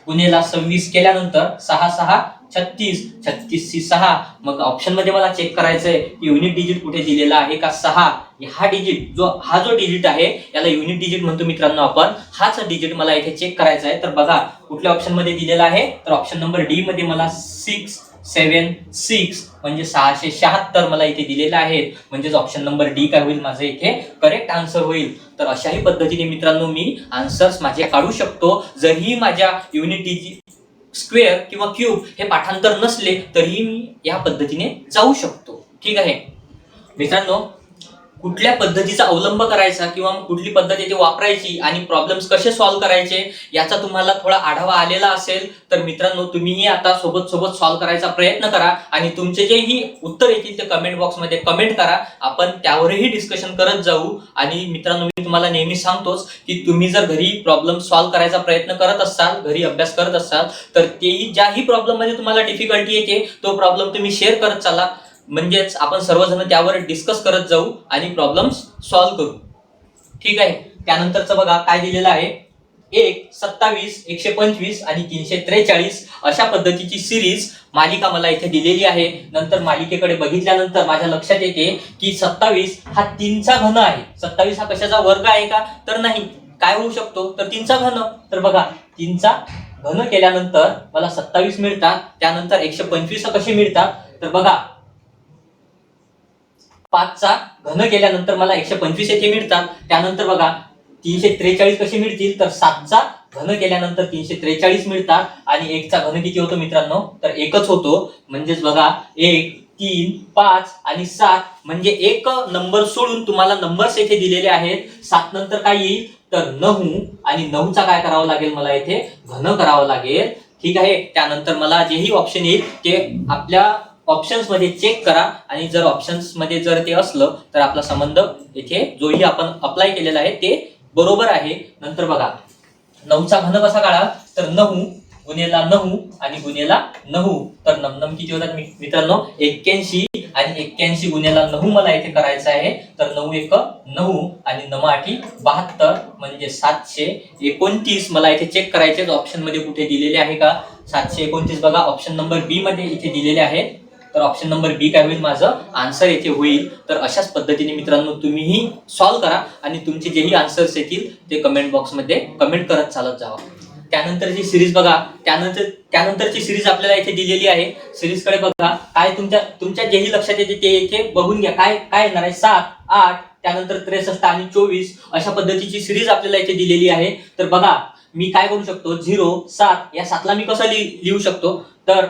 गुणिले 26 केल्यानंतर 6 6 36 36 ची 6. मग ऑप्शन मध्ये मला चेक करायचंय की युनिट डिजिट कुठे दिलेला आहे का 6. हा डिजिट हा जो डिजिट आहे याला युनिट डिजिट म्हणतो मित्रांनो आपण. हाच डिजिट मला इथे चेक करायचा आहे. तर बघा कुठल्या ऑप्शन मध्ये दिलेला आहे तर ऑप्शन नंबर डी मध्ये मला 676 म्हणजे 676 मला इथे दिलेले आहेत. म्हणजेच ऑप्शन नंबर डी काय होईल माझं इथे करेक्ट आन्सर होईल. तर अशाही पद्धतीने मित्रांनो मी आन्सर्स माझे काढू शकतो. जरी माझ्या युनिट डिजिट स्क्वेअर किंवा क्यूब हे पाठांतर नसले तरीही मी या पद्धतीने जाऊ शकतो. ठीक आहे मित्रांनो, कुठल्या पद्धतीचा अवलंब करायचा किंवा कुठली पद्धत इथे वापरायची आणि प्रॉब्लेम्स कसे सॉल्व्ह करायचे याचा तुम्हाला थोडा आढावा आलेला असेल तर मित्रांनो तुम्हीही आता सोबत सॉल्व्ह करायचा प्रयत्न करा आणि तुमचे जेही उत्तर येतील ते कमेंट बॉक्स मध्ये कमेंट करा. आपण त्यावरही डिस्कशन करत जाऊ. आणि मित्रांनो मी तुम्हाला नेहमी सांगतोच की तुम्ही जर घरी प्रॉब्लेम सॉल्व्ह करायचा प्रयत्न करत असाल, घरी अभ्यास करत असाल तर तेही ज्याही प्रॉब्लेम मध्ये तुम्हाला डिफिकल्टी येते तो प्रॉब्लेम तुम्ही शेअर करत चला. म्हणजेच आपण सर्वजण त्यावर डिस्कस करत जाऊ आणि प्रॉब्लेम्स सॉल्व्ह करू. ठीक आहे. त्यानंतरचं बघा काय दिलेलं आहे 1 27 125 आणि 343 अशा पद्धतीची सिरीज मालिका मला इथे दिलेली आहे. नंतर मालिकेकडे बघितल्यानंतर माझ्या लक्षात येते की 27 हा 3 चा घन आहे. 27 हा कशाचा वर्ग आहे का तर नाही. काय होऊ शकतो तर 3 चा घन. तर बघा 3 चा घन केल्यानंतर मला 27 मिळतात. त्यानंतर 125 कसे मिळतात तर बघा 5 चा घन केल्यानंतर मला 125 येथे मिळतात. त्यानंतर बघा 343 कसे मिळतील तर 7 चा घन केल्यानंतर 343 मिळतात. आणि 1 चा घन किती होतो मित्रांनो तर 1च होतो. म्हणजेच बघा 1 3 5 आणि 7 म्हणजे एक नंबर सोडून तुम्हाला नंबर्स येथे दिलेले आहेत. 7 नंतर काय येईल तर 9 आणि 9 चा काय करावं लागेल मला इथे घन करावं लागेल. ठीक आहे. त्यानंतर मला जेही ऑप्शन येईल ते आपल्या ऑप्शन्स मध्ये चेक करा आणि जर ऑप्शन्स मध्ये जर ते असलं तर आपला संबंध इथे जोही आपण अप्लाय केलेला आहे ते बरोबर आहे. नंतर बघा 9 चा घन कसा काढा तर 9 गुणेला 9 आणि गुणेला 9 तर 9 किती होतात मित्रांनो 81 आणि 81 गुणेला 9 मला इथे करायचं आहे. तर 9 1 9 आणि 9 8 72 म्हणजे 729 मला इथे चेक करायचे. ऑप्शन मध्ये कुठे दिलेले आहे का 729 बघा ऑप्शन नंबर बी मध्ये इथे दिलेले आहे. तर ऑप्शन नंबर बी काय होईल माझं आन्सर येथे होईल. तर अशाच पद्धतीने मित्रांनो तुम्हीही सॉल्व्ह करा आणि तुमचे जेही आन्सर्स येतील ते कमेंट बॉक्स मध्ये कमेंट करत चालत जावा. त्यानंतरची सिरीज बघा त्यानंतरची सिरीज आपल्याला इथे दिलेली आहे. सिरीज कडे बघा काय तुमच्या जेही लक्षात येते ते इथे बघून घ्या. काय येणार आहे 7 8 त्यानंतर 63 आणि 24 अशा पद्धतीची सिरीज आपल्याला इथे दिलेली आहे. तर बघा मी काय करू शकतो 0 7 या 7 ला मी कसं लिहू शकतो तर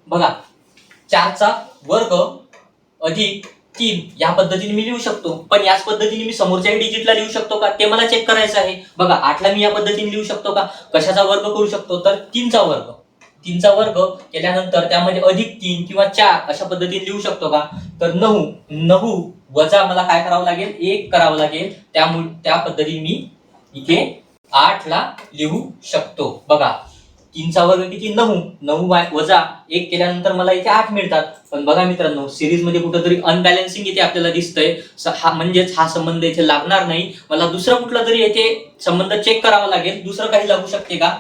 बघा 4 चा वर्ग अधिक 3 या पद्धतीने मी लिहू शकतो. पण याच पद्धतीने मी समोरच्याही डिजिटला लिहू शकतो का ते मला चेक करायचं आहे. बघा 8 ला मी या पद्धतीने लिहू शकतो का कशाचा वर्ग करू शकतो तर 3 चा वर्ग. 3 चा वर्ग केल्यानंतर त्यामध्ये अधिक 3 किंवा 4 अशा पद्धतीने लिहू शकतो का तर 9 वजा मला काय करावं लागेल 1 करावं लागेल. त्यामुळे त्या पद्धतीने मी इथे 8 ला लिहू शकतो. बघा 3 चा वर्ग किती 9 वजा 1 केल्यानंतर मला इथे 8 मिळतात. पण बघा मित्रांनो सिरीज मध्ये कुठेतरी अनबॅलन्सिंग इथे आपल्याला दिसतंय. हा म्हणजेच हा संबंध इथे लागणार नाही. मला दुसरा कुठला तरी इथे संबंध चेक करावा लागेल. दुसरं काही लागू शकते का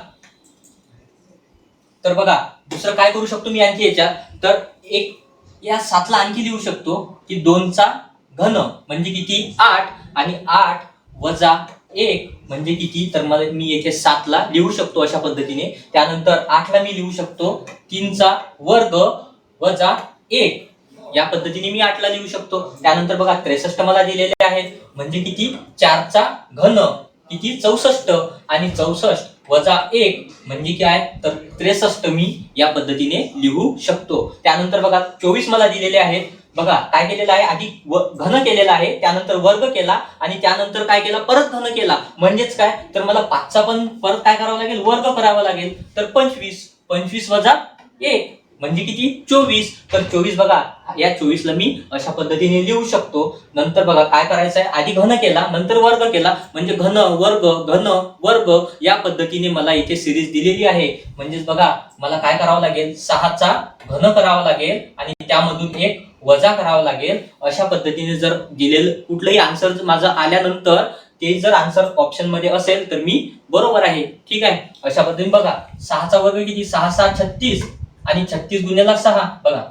तर बघा दुसरं काय करू शकतो मी आणखी याच्यात तर एक या 7 ला आणखी लिहू शकतो की 2 चा घन म्हणजे किती 8 आणि 8 वजा 1 म्हणजे किती तर मला मी येथे 7 ला लिहू शकतो अशा पद्धतीने. त्यानंतर 8 ला मी लिहू शकतो 3 चा वर्ग वजा 1 या पद्धतीने मी 8 ला लिहू शकतो. त्यानंतर बघा 63 मला दिलेले आहेत म्हणजे किती 4 चा घन किती 64 आणि 64 वजा 1 म्हणजे काय तर 63 मी या पद्धतीने लिहू शकतो. त्यानंतर बघा 24 मला दिलेले आहेत. बघा काय केलेलं आहे आधी घन केलेला आहे त्यानंतर वर्ग केला आणि त्यानंतर काय केला परत घन केला. म्हणजेच काय तर मला 5 चा पण परत काय करावं लागेल वर्ग करावा लागेल. तर 25 वजा 1 म्हणजे किती 24. तर 24 बघा या 24ला मी अशा पद्धतीने लिहू शकतो. नंतर बघा काय करायचं आहे, आधी घन केला नंतर वर्ग केला म्हणजे घन वर्ग या पद्धतीने मला इथे सिरीज दिलेली आहे. म्हणजेच बघा मला काय करावं लागेल, 6चा घन करावा लागेल आणि त्यामधून एक वजा करावा लागेल. अशा पद्धतीने जर दिलेलं कुठलंही आन्सर माझं आल्यानंतर ते जर आन्सर ऑप्शन मध्ये असेल तर मी बरोबर आहे. ठीक आहे, अशा पद्धतीने बघा 6चा वर्ग किती, 6 6 36 आणि 36 गुणिले 6 बघा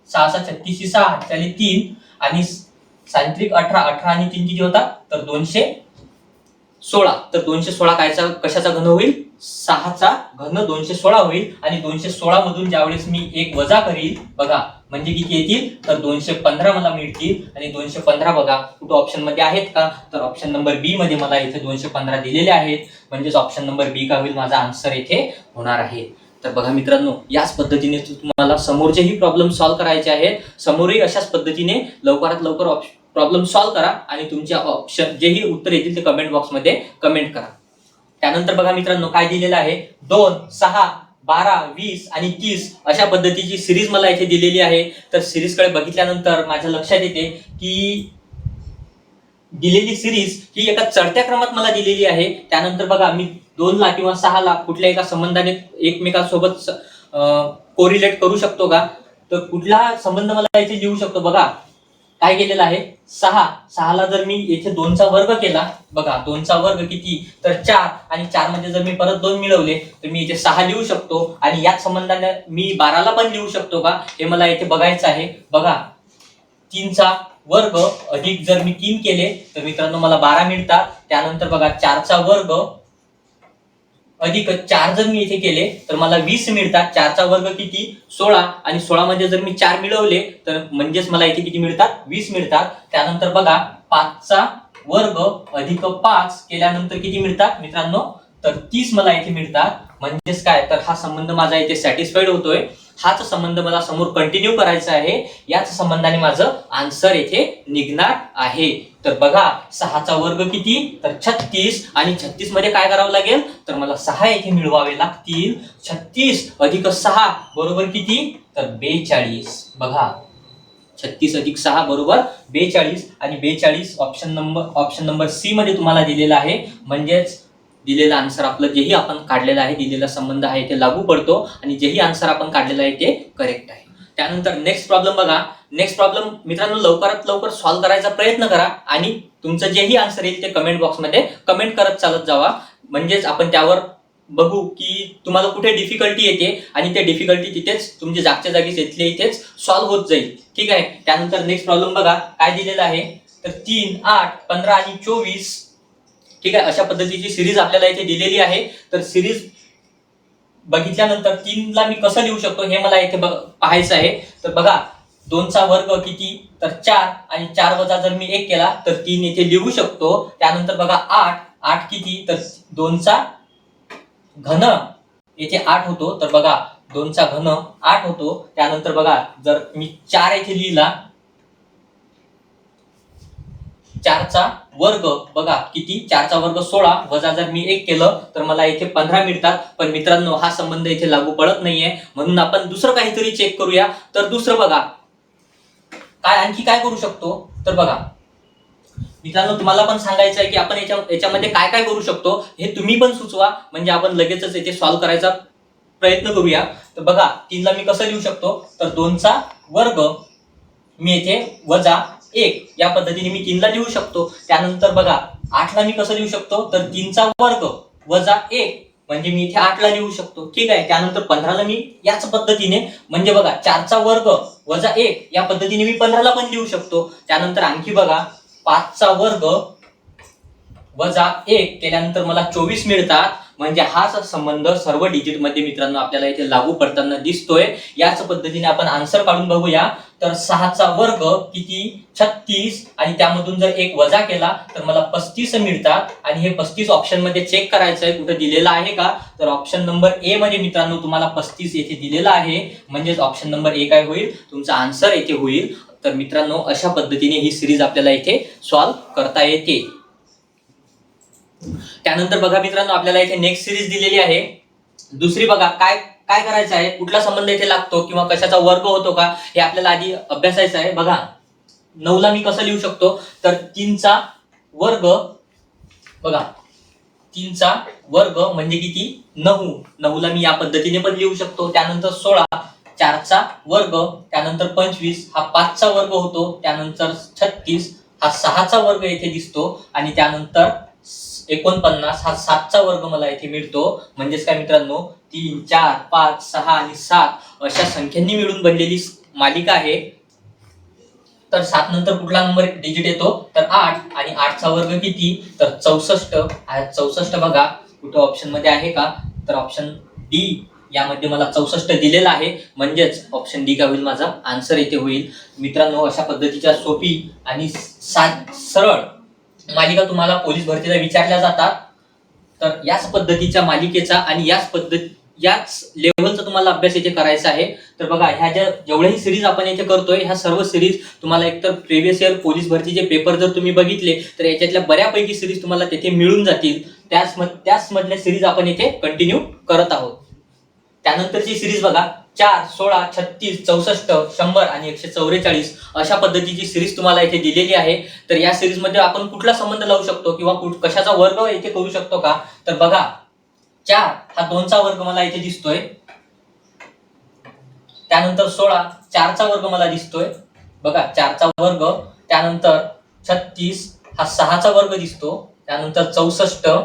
6 6 36 6 त्याले 3 आणि सायंत्रिक 18 18 आणि 3 किती होता तर 216. तर 216 कायचा कशाचा घन होईल, 6चा घन 216 होईल. आणि 216 मधून ज्यावेळेस मी एक वजा करील बघा म्हणजे किती येतील तर 215 मला मिळतील. आणि 215 बघा कुठे ऑप्शन मध्ये आहेत का, तर ऑप्शन नंबर बी मध्ये मला इथे 215 दिलेले आहेत. म्हणजेच ऑप्शन नंबर बी का होईल, माझा आन्सर इथे होणार आहे. तर बघा मित्रांनो, याच पद्धतीने तुम्हाला समोरचेही प्रॉब्लेम सॉल्व्ह करायचे आहेत. समोरही अशाच पद्धतीने लवकरात लवकर प्रॉब्लेम सॉल्व्ह करा आणि तुमच्या ऑप्शन जेही उत्तर येतील ते कमेंट बॉक्स मध्ये कमेंट करा. त्यानंतर बघा मित्रांनो काय दिलेलं आहे, 2 6 12 20 आणि 30 अशा पद्धतीची सिरीज मला इथे दिलेली आहे. तर सिरीज कडे बघितल्यानंतर माझ्या लक्षात येते की दिलेली सिरीज ही एका चढत्या क्रमात मला दिलेली आहे. त्यानंतर बघा मी 2 ला किंवा 6 ला कुठल्या एका संबंधाने एकमेकांसोबत कोरिलेट करू शकतो का, तर कुठला संबंध मला इथे लिहू शकतो. बघा काय केलेलं आहे, 6 ला जर मी इथे 2चा वर्ग केला बघा 2चा वर्ग किती तर 4 आणि 4 मध्ये जर मी परत 2 मिळवले तर मी इथे 6 लिहू शकतो. आणि याच संबंधाने मी 12 ला पण लिहू शकतो का, हे मला इथे बघायचं आहे. बघा 3चा वर्ग अधिक जर मी 3 केले तर मित्रांनो मला 12 मिळतात. त्यानंतर बघा 4चा वर्ग अधिक 4 जर मी इथे केले तर मला 20 मिळतात. 4चा वर्ग किती 16 आणि 16 मध्ये जर मी 4 मिळवले तर म्हणजेच मला इथे किती मिळतात 20 मिळतात. त्यानंतर बघा 5चा वर्ग अधिक 5 केल्यानंतर किती मिळतात मित्रांनो तर 30 मला इथे मिळतात. म्हणजेच काय तर हा संबंध माझा इथे सॅटिस्फाईड होतोय. हाच संबंध मला समोर कंटिन्यू करायचा आहे. याच संबंधाने माझं आन्सर येथे निघणार आहे. तर बघा 6चा वर्ग किती तर 36 आणि 36 मध्ये काय करावं लागेल तर मला 6 येथे मिळवावे लागतील. 36 अधिक 6 बरोबर किती तर 42. बघा 36 अधिक 6 बरोबर 42 आणि 42 ऑप्शन नंबर सी मध्ये तुम्हाला दिलेला आहे. म्हणजेच दिलेला आन्सर आपलं जेही आपण काढलेलं आहे दिलेला संबंध आहे ते लागू पडतो आणि जेही आन्सर आपण काढलेलं आहे ते करेक्ट आहे. त्यानंतर नेक्स्ट प्रॉब्लेम बघा. नेक्स्ट प्रॉब्लेम मित्रांनो लवकरात लवकर सॉल्व्ह करायचा प्रयत्न करा आणि तुमचं जेही आन्सर येईल ते कमेंट बॉक्स मध्ये कमेंट करत चालत जावा. म्हणजेच आपण त्यावर बघू की तुम्हाला कुठे डिफिकल्टी येते आणि ते डिफिकल्टी तिथेच तुमच्या जागच्या जागीच इथले इथेच सॉल्व्ह होत जाईल. ठीक आहे. त्यानंतर नेक्स्ट प्रॉब्लेम बघा काय दिलेला आहे तर 3 8 15 आणि 24. ठीक आहे, अशा पद्धतीची सिरीज आपल्याला इथे दिलेली आहे. तर सिरीज बघितल्यानंतर 3 ला मी कसं लिहू शकतो हे मला इथे पाहायचं आहे. तर बघा 2चा वर्ग किती तर 4 आणि 4 वजा जर मी 1 केला तर 3 इथे लिहू शकतो. त्यानंतर बघा 8 किती तर 2चा घन इथे 8 होतो. तर बघा 2चा घन 8 होतो. त्यानंतर बघा जर मी 4 इथे लिहिला 4चा वर्ग बघा किती 4चा वर्ग 16 वजा जर मी 1 केलं तर मला इथे 15 मिळतात. पण मित्रांनो हा संबंध इथे लागू पडत नाहीये. म्हणून आपण दुसरं काहीतरी चेक करूया. तर दुसरं बघा काय आणखी काय करू शकतो. तर बघा मित्रांनो तुम्हाला पण सांगायचं आहे की आपण याच्यामध्ये काय काय करू शकतो हे तुम्ही पण सुचवा. म्हणजे आपण लगेचच इथे सॉल्व्ह करायचा प्रयत्न करूया. तर बघा 3 ला मी कसं लिहू शकतो तर 2चा वर्ग मी इथे वजा 1 या पद्धतीने मी 3 ला लिहू शकतो. त्यानंतर बघा 8 ला मी कसं लिहू शकतो तर 3चा वर्ग वजा 1 म्हणजे मी इथे 8 ला लिहू शकतो. ठीक आहे. त्यानंतर 15 ला मी याच पद्धतीने म्हणजे बघा 4चा वर्ग वजा 1 या पद्धतीने मी 15 ला पण लिहू शकतो. त्यानंतर आणखी बघा 5चा वर्ग वजा 1 केल्यानंतर मला 24 मिळतात. म्हणजे हाच संबंध सर्व डिजिट मध्ये मित्रांनो आपल्याला इथे लागू पडताना दिसतोय. याच पद्धतीने आपण आन्सर काढून बघूया. तर 6चा वर्ग किती 36 आणि त्यामधून जर 1 वजा केला तर मला 35 मिळतात. आणि हे 35 ऑप्शन मध्ये चेक करायचं आहे कुठे दिलेलं आहे का, तर ऑप्शन नंबर ए मध्ये मित्रांनो तुम्हाला 35 येथे दिलेला आहे. म्हणजेच ऑप्शन नंबर ए काय होईल तुमचा आन्सर येथे होईल. तर मित्रांनो अशा पद्धतीने ही सिरीज आपल्याला इथे सॉल्व्ह करता येते. त्यानंतर बघा मित्रांनो आपल्याला इथे नेक्स्ट सिरीज दिलेली आहे. दुसरी बघा काय काय करायचं आहे, कुठला संबंध इथे लागतो किंवा कशाचा वर्ग होतो का हे आपल्याला आधी अभ्यासायचं आहे. बघा 9 ला मी कसं लिहू शकतो, तर 3 चा वर्ग, बघा 3 चा वर्ग म्हणजे किती 9. 9 ला मी या पद्धतीने पण लिहू शकतो. त्यानंतर 16, 4 चा वर्ग, त्यानंतर 25 हा 5 चा वर्ग होतो, त्यानंतर 36 हा 6 चा वर्ग इथे दिसतो आणि त्यानंतर 49 हा 7 चा वर्ग मला इथे मिळतो. म्हणजेच काय मित्रांनो, 3, 4, 5, 6 आणि 7 अशा संख्यांनी मिळून बनलेली मालिका आहे. तर 7 नंतर कुठला नंबर डिजिट येतो, तर 8 आणि 8 चा वर्ग किती, तर 64. 64 बघा कुठं ऑप्शन मध्ये आहे का, तर ऑप्शन डी यामध्ये मला 64 दिलेला आहे. म्हणजेच ऑप्शन डी काय होईल, माझा आन्सर इथे होईल. मित्रांनो, अशा पद्धतीच्या सोपी आणि सरळ मालिका तुम्हाला पोलीस भरतीला विचारल्या जातात. तर याच पद्धतीच्या मालिकेचा आणि याच लेव्हलचा तुम्हाला अभ्यास इथे करायचा आहे. तर बघा ह्या जेवढ्याही सिरीज आपण इथे करतोय, ह्या सर्व सिरीज तुम्हाला एकतर प्रिव्हियस इयर पोलीस भरतीचे पेपर जर तुम्ही बघितले तर याच्यातल्या बऱ्यापैकी सिरीज तुम्हाला तिथे मिळून जातील. त्याच मधल्या सिरीज आपण इथे कंटिन्यू करत आहोत. त्यानंतरची सिरीज बघा 4, 16, 36, 64, 100 आणि 144 अशा पद्धतीची सिरीज तुम्हाला इथे दिलेली आहे. तर या सिरीज मध्ये आपण कुठला संबंध लावू शकतो किंवा कशाचा वर्ग इथे करू शकतो का, तर बघा 4 हा 2 चा वर्ग मला इथे दिसतोय. त्यानंतर 16 4 चा वर्ग मला दिसतोय, बघा 4 चा वर्ग. त्यानंतर 36 हा 6 चा वर्ग दिसतो. त्यानंतर 64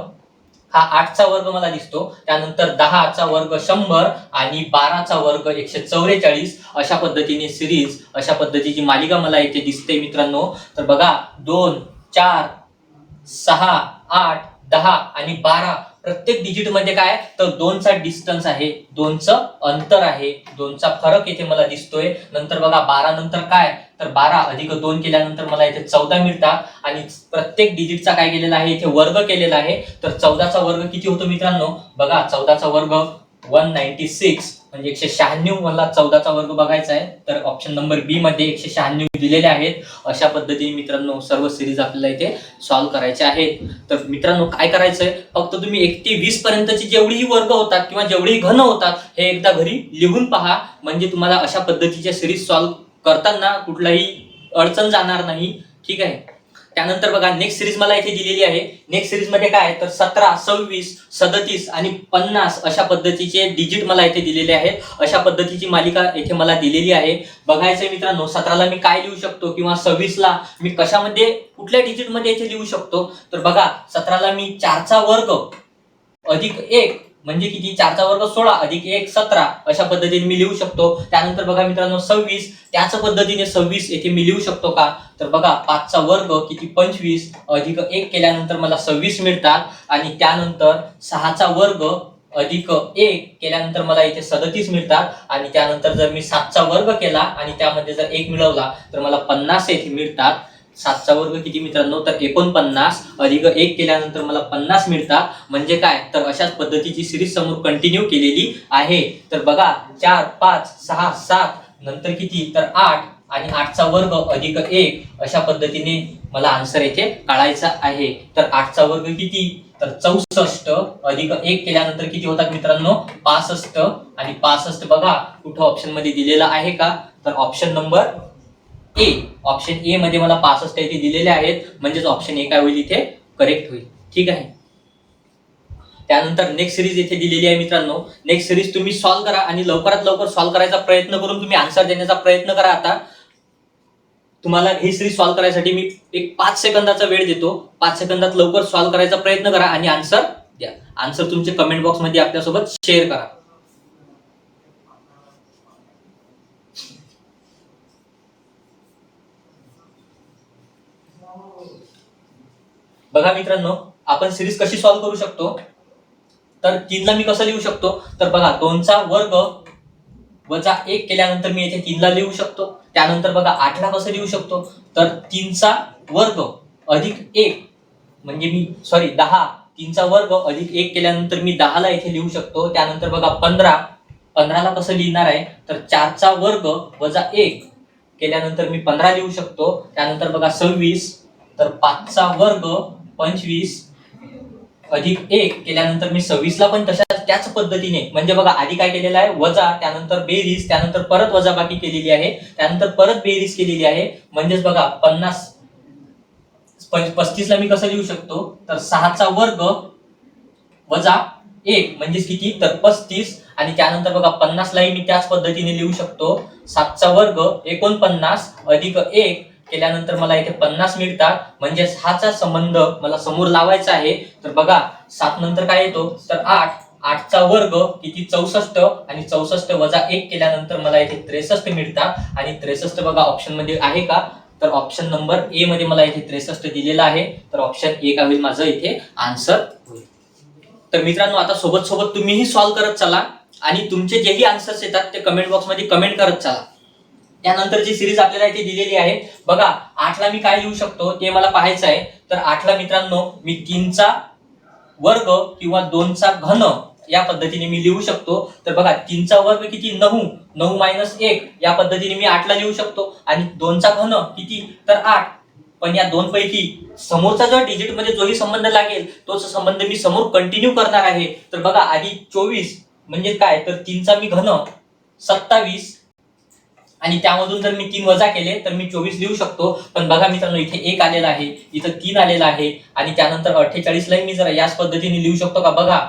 हा 8 चा वर्ग मला दिसतो. त्यानंतर 10 चा वर्ग 100 आणि 12 चा वर्ग 144 अशा पद्धतीने सिरीज, अशा पद्धतीची मालिका मला इथे दिसते मित्रांनो. तर बघा 2, 4, 6, 8, 10 आणि 12 प्रत्येक डिजिट मध्ये काय, तर 2 चा डिस्टन्स आहे, 2 चं अंतर आहे, 2 चा फरक इथे मला दिसतोय. नंतर बघा 12 नंतर काय, तर 12 अधिक 2 केल्यानंतर मला इथे 14 मिळतात आणि प्रत्येक डिजिटचा काय केलेला आहे, इथे वर्ग केलेला आहे. तर 14 चा वर्ग किती होतो मित्रांनो, बघा 14 चा वर्ग 196 म्हणजे 196. मला 14 चा वर्ग बघायचा आहे. तर ऑप्शन नंबर बी मध्ये 196 दिलेले आहेत. अशा पद्धतीने मित्रांनो सर्व सिरीज आपल्याला इथे सॉल्व्ह करायचे आहेत. तर मित्रांनो काय करायचंय, फक्त तुम्ही 1 ते 20 पर्यंतची जेवढीही वर्ग होतात किंवा जेवढेही घन होतात हे एकदा घरी लिहून पहा. म्हणजे तुम्हाला अशा पद्धतीच्या सिरीज सॉल्व्ह करताना कुठलाही अडचण जाणार नाही. ठीक आहे. त्यानंतर बघा नेक्स्ट सिरीज मला इथे दिलेली आहे. नेक्स्ट सिरीज मध्ये काय, तर 17, 26, 37 आणि 50 अशा पद्धतीचे डिजिट मला इथे दिलेले आहेत. अशा पद्धतीची मालिका इथे मला दिलेली आहे. बघायचंय मित्रांनो 17 ला मी काय लिहू शकतो किंवा 26 ला मी कशामध्ये कुठल्या डिजिट मध्ये इथे लिहू शकतो. तर बघा 17 ला मी 4 चा वर्ग अधिक 1 म्हणजे किती, 4 चा वर्ग 16 अधिक 1 17 अशा पद्धतीने मी लिहू शकतो. त्यानंतर बघा मित्रांनो 26, त्याच पद्धतीने 26 येथे मी लिहू शकतो का, तर बघा 5 चा वर्ग किती 25 अधिक 1 केल्यानंतर मला 26 मिळतात आणि त्यानंतर 6 चा वर्ग अधिक 1 केल्यानंतर मला इथे 37 मिळतात आणि त्यानंतर जर मी 7 चा वर्ग केला आणि त्यामध्ये जर 1 मिळवला तर मला 50 येथे मिळतात. 7 चा वर्ग किती मित्रांनो, तर 49 अधिक 1 केल्यानंतर मला 50 मिळतात. म्हणजे काय, तर अशाच पद्धतीची सिरीज समोर कंटिन्यू केलेली आहे. तर बघा 4, 5, 6, 7 नंतर किती, तर 8 आणि 8 चा वर्ग अधिक 1 अशा पद्धतीने मला आन्सर येथे काढायचा आहे. तर 8 चा वर्ग किती, तर 64 अधिक 1 केल्यानंतर किती होतात मित्रांनो, 65 आणि 65 बघा कुठं ऑप्शन मध्ये दिलेला आहे का, तर option number A. Option A मध्ये मला 65 इथे दिलेले आहेत. म्हणजेच ऑप्शन ए काय होईल, इथे करेक्ट होईल. ठीक आहे. त्यानंतर नेक्स्ट सिरीज इथे दिलेली आहे मित्रांनो. नेक्स्ट सिरीज तुम्ही सॉल्व्ह करा आणि लवकरात लवकर सॉल्व्ह करायचा प्रयत्न करून तुम्ही आन्सर देण्याचा प्रयत्न करा. आता तुम्हाला ही सिरीज सॉल्व्ह करायसाठी मी एक 5 सेकंदाचा वेळ देतो. 5 सेकंदात लवकर सॉल्व्ह करायचा प्रयत्न करा आणि आन्सर द्या. आन्सर तुमचे कमेंट बॉक्स मध्ये आपल्यासोबत शेअर करा. बघा मित्रांनो आपण सिरीज कशी सॉल्व्ह करू शकतो, तर 3 ला मी कसं लिहू शकतो, तर बघा 2 चा वर्ग वजा 1 केल्यानंतर मी इथे 3 ला लिहू शकतो. त्यानंतर बघा 8 ला कसं लिहू शकतो, तर 3 चा वर्ग अधिक 1 म्हणजे मी 10, 3 चा वर्ग अधिक 1 केल्यानंतर मी 10 ला इथे लिहू शकतो. त्यानंतर बघा 15 ला कसं लिहिणार आहे, तर 4 चा वर्ग वजा 1 केल्यानंतर मी 15 लिहू शकतो. त्यानंतर बघा 26, तर 5 चा वर्ग 25 अधिक 1 केल्यानंतर मी 26ला पण त्याच पद्धतीने, म्हणजे बघा आधी काय केलेलं आहे, वजा, त्यानंतर बेरीज, त्यानंतर परत वजाबाकी केलेली आहे, त्यानंतर परत बेरीज केलेली आहे. म्हणजेच बघा 35ला मी कसं लिहू शकतो, तर 6चा वर्ग वजा 1 म्हणजेच किती, तर 35. आणि त्यानंतर बघा 50लाही मी त्याच पद्धतीने लिहू शकतो, 7चा वर्ग 49 अधिक 1 केल्यानंतर मला इथे 50 मिळतात. म्हणजेच हाचा संबंध मला समोर लावायचा आहे. तर बघा 7 नंतर काय येतो, तर 8, 8चा वर्ग किती, 64 आणि 64 वजा 1 केल्यानंतर मला इथे 63 मिळतात. आणि 63 बघा ऑप्शन मध्ये आहे का, तर ऑप्शन नंबर ए मध्ये मला इथे 63 दिलेला आहे. तर ऑप्शन ए का होईल माझं इथे आन्सर होईल. तर मित्रांनो आता सोबत सोबत तुम्हीही सॉल्व्ह करत चला आणि तुमचे जेही आन्सर्स येतात ते कमेंट बॉक्स मध्ये कमेंट करत चला. त्यानंतरची सिरीज आपल्याला इथे दिलेली आहे. बघा 8ला मी काय लिहू शकतो ते मला पाहायचं आहे. तर 8ला मित्रांनो मी 3चा वर्ग किंवा 2चा घन या पद्धतीने मी लिहू शकतो. तर बघा 3चा वर्ग किती, 9, 9 - 1 या पद्धतीने मी 8ला लिहू शकतो. आणि 2चा घन किती, तर 8. पण या दोन पैकी समोरचा जो डिजिट मध्ये जोही संबंध लागेल तोच संबंध मी समोर कंटिन्यू करणार आहे. तर बघा आधी 24 म्हणजे काय, तर 3चा मी घन 27 आणि त्यामधून जर मी 3 वजा केले तर मी 24 लिहू शकतो. पण बघा मित्रांनो इथे 1 आलेला आहे, इथं 3 आलेला आहे आणि त्यानंतर 48ला मी जरा याच पद्धतीने लिहू शकतो का, बघा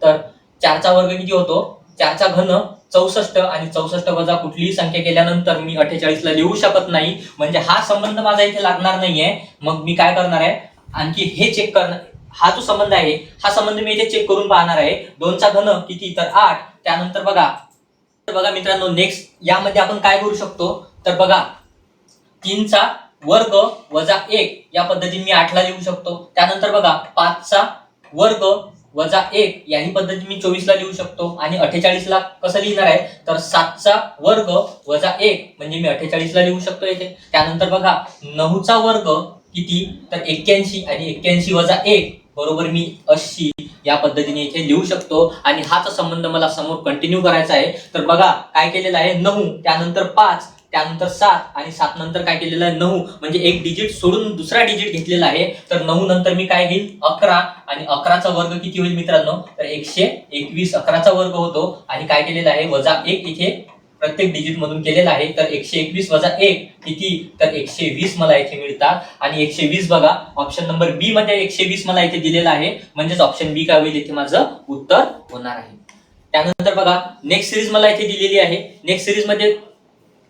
तर 4चा वर्ग किती होतो, 4चा घन 64 आणि 64 वजा कुठलीही संख्या केल्यानंतर मी 48ला लिहू शकत नाही. म्हणजे हा संबंध माझा इथे लागणार नाहीये. मग मी काय करणार आहे, आणखी हे चेक करणार, हा जो संबंध आहे हा संबंध मी इथे चेक करून पाहणार आहे. 2चा घन किती, तर 8. त्यानंतर बघा मित्रांनो नेक्स्ट यामध्ये आपण काय करू शकतो, तर बघा 3चा वर्ग वजा 1 या पद्धतीने मी 8ला लिहू शकतो. त्यानंतर बघा 5चा वर्ग वजा 1 याही पद्धतीने मी 24ला लिहू शकतो. आणि 48ला कसं लिहिणार आहे, तर 7चा वर्ग वजा 1 म्हणजे मी 48ला लिहू शकतो इथे. त्यानंतर बघा 9चा वर्ग किती, तर 81 आणि 81 वजा 1 बरोबर मी 80 या पद्धतीने इथे लिहू शकतो. आणि हाच संबंध मला समोर कंटिन्यू करायचा आहे. तर बघा काय केलेलं आहे, 9 त्यानंतर 5 त्यानंतर 7 आणि 7 नंतर काय केलेलं आहे, 9 म्हणजे एक डिजिट सोडून दुसरा डिजिट घेतलेला आहे. तर 9 नंतर मी काय घेईल, 11 आणि 11चा वर्ग किती होईल मित्रांनो, तर 121 11चा वर्ग होतो. आणि काय केलेलं आहे, वजा 1 इथे प्रत्येक डिजिट मधून केलेला आहे. तर 121 वजा 1 किती, तर 120 मला इथे मिळतात. आणि 120 बघा ऑप्शन नंबर बी मध्ये 120 मला इथे दिलेला आहे. म्हणजेच ऑप्शन बी काय होईल इथे माझं उत्तर होणार आहे. त्यानंतर बघा नेक्स्ट सिरीज मला इथे दिलेली आहे. नेक्स्ट सिरीज मध्ये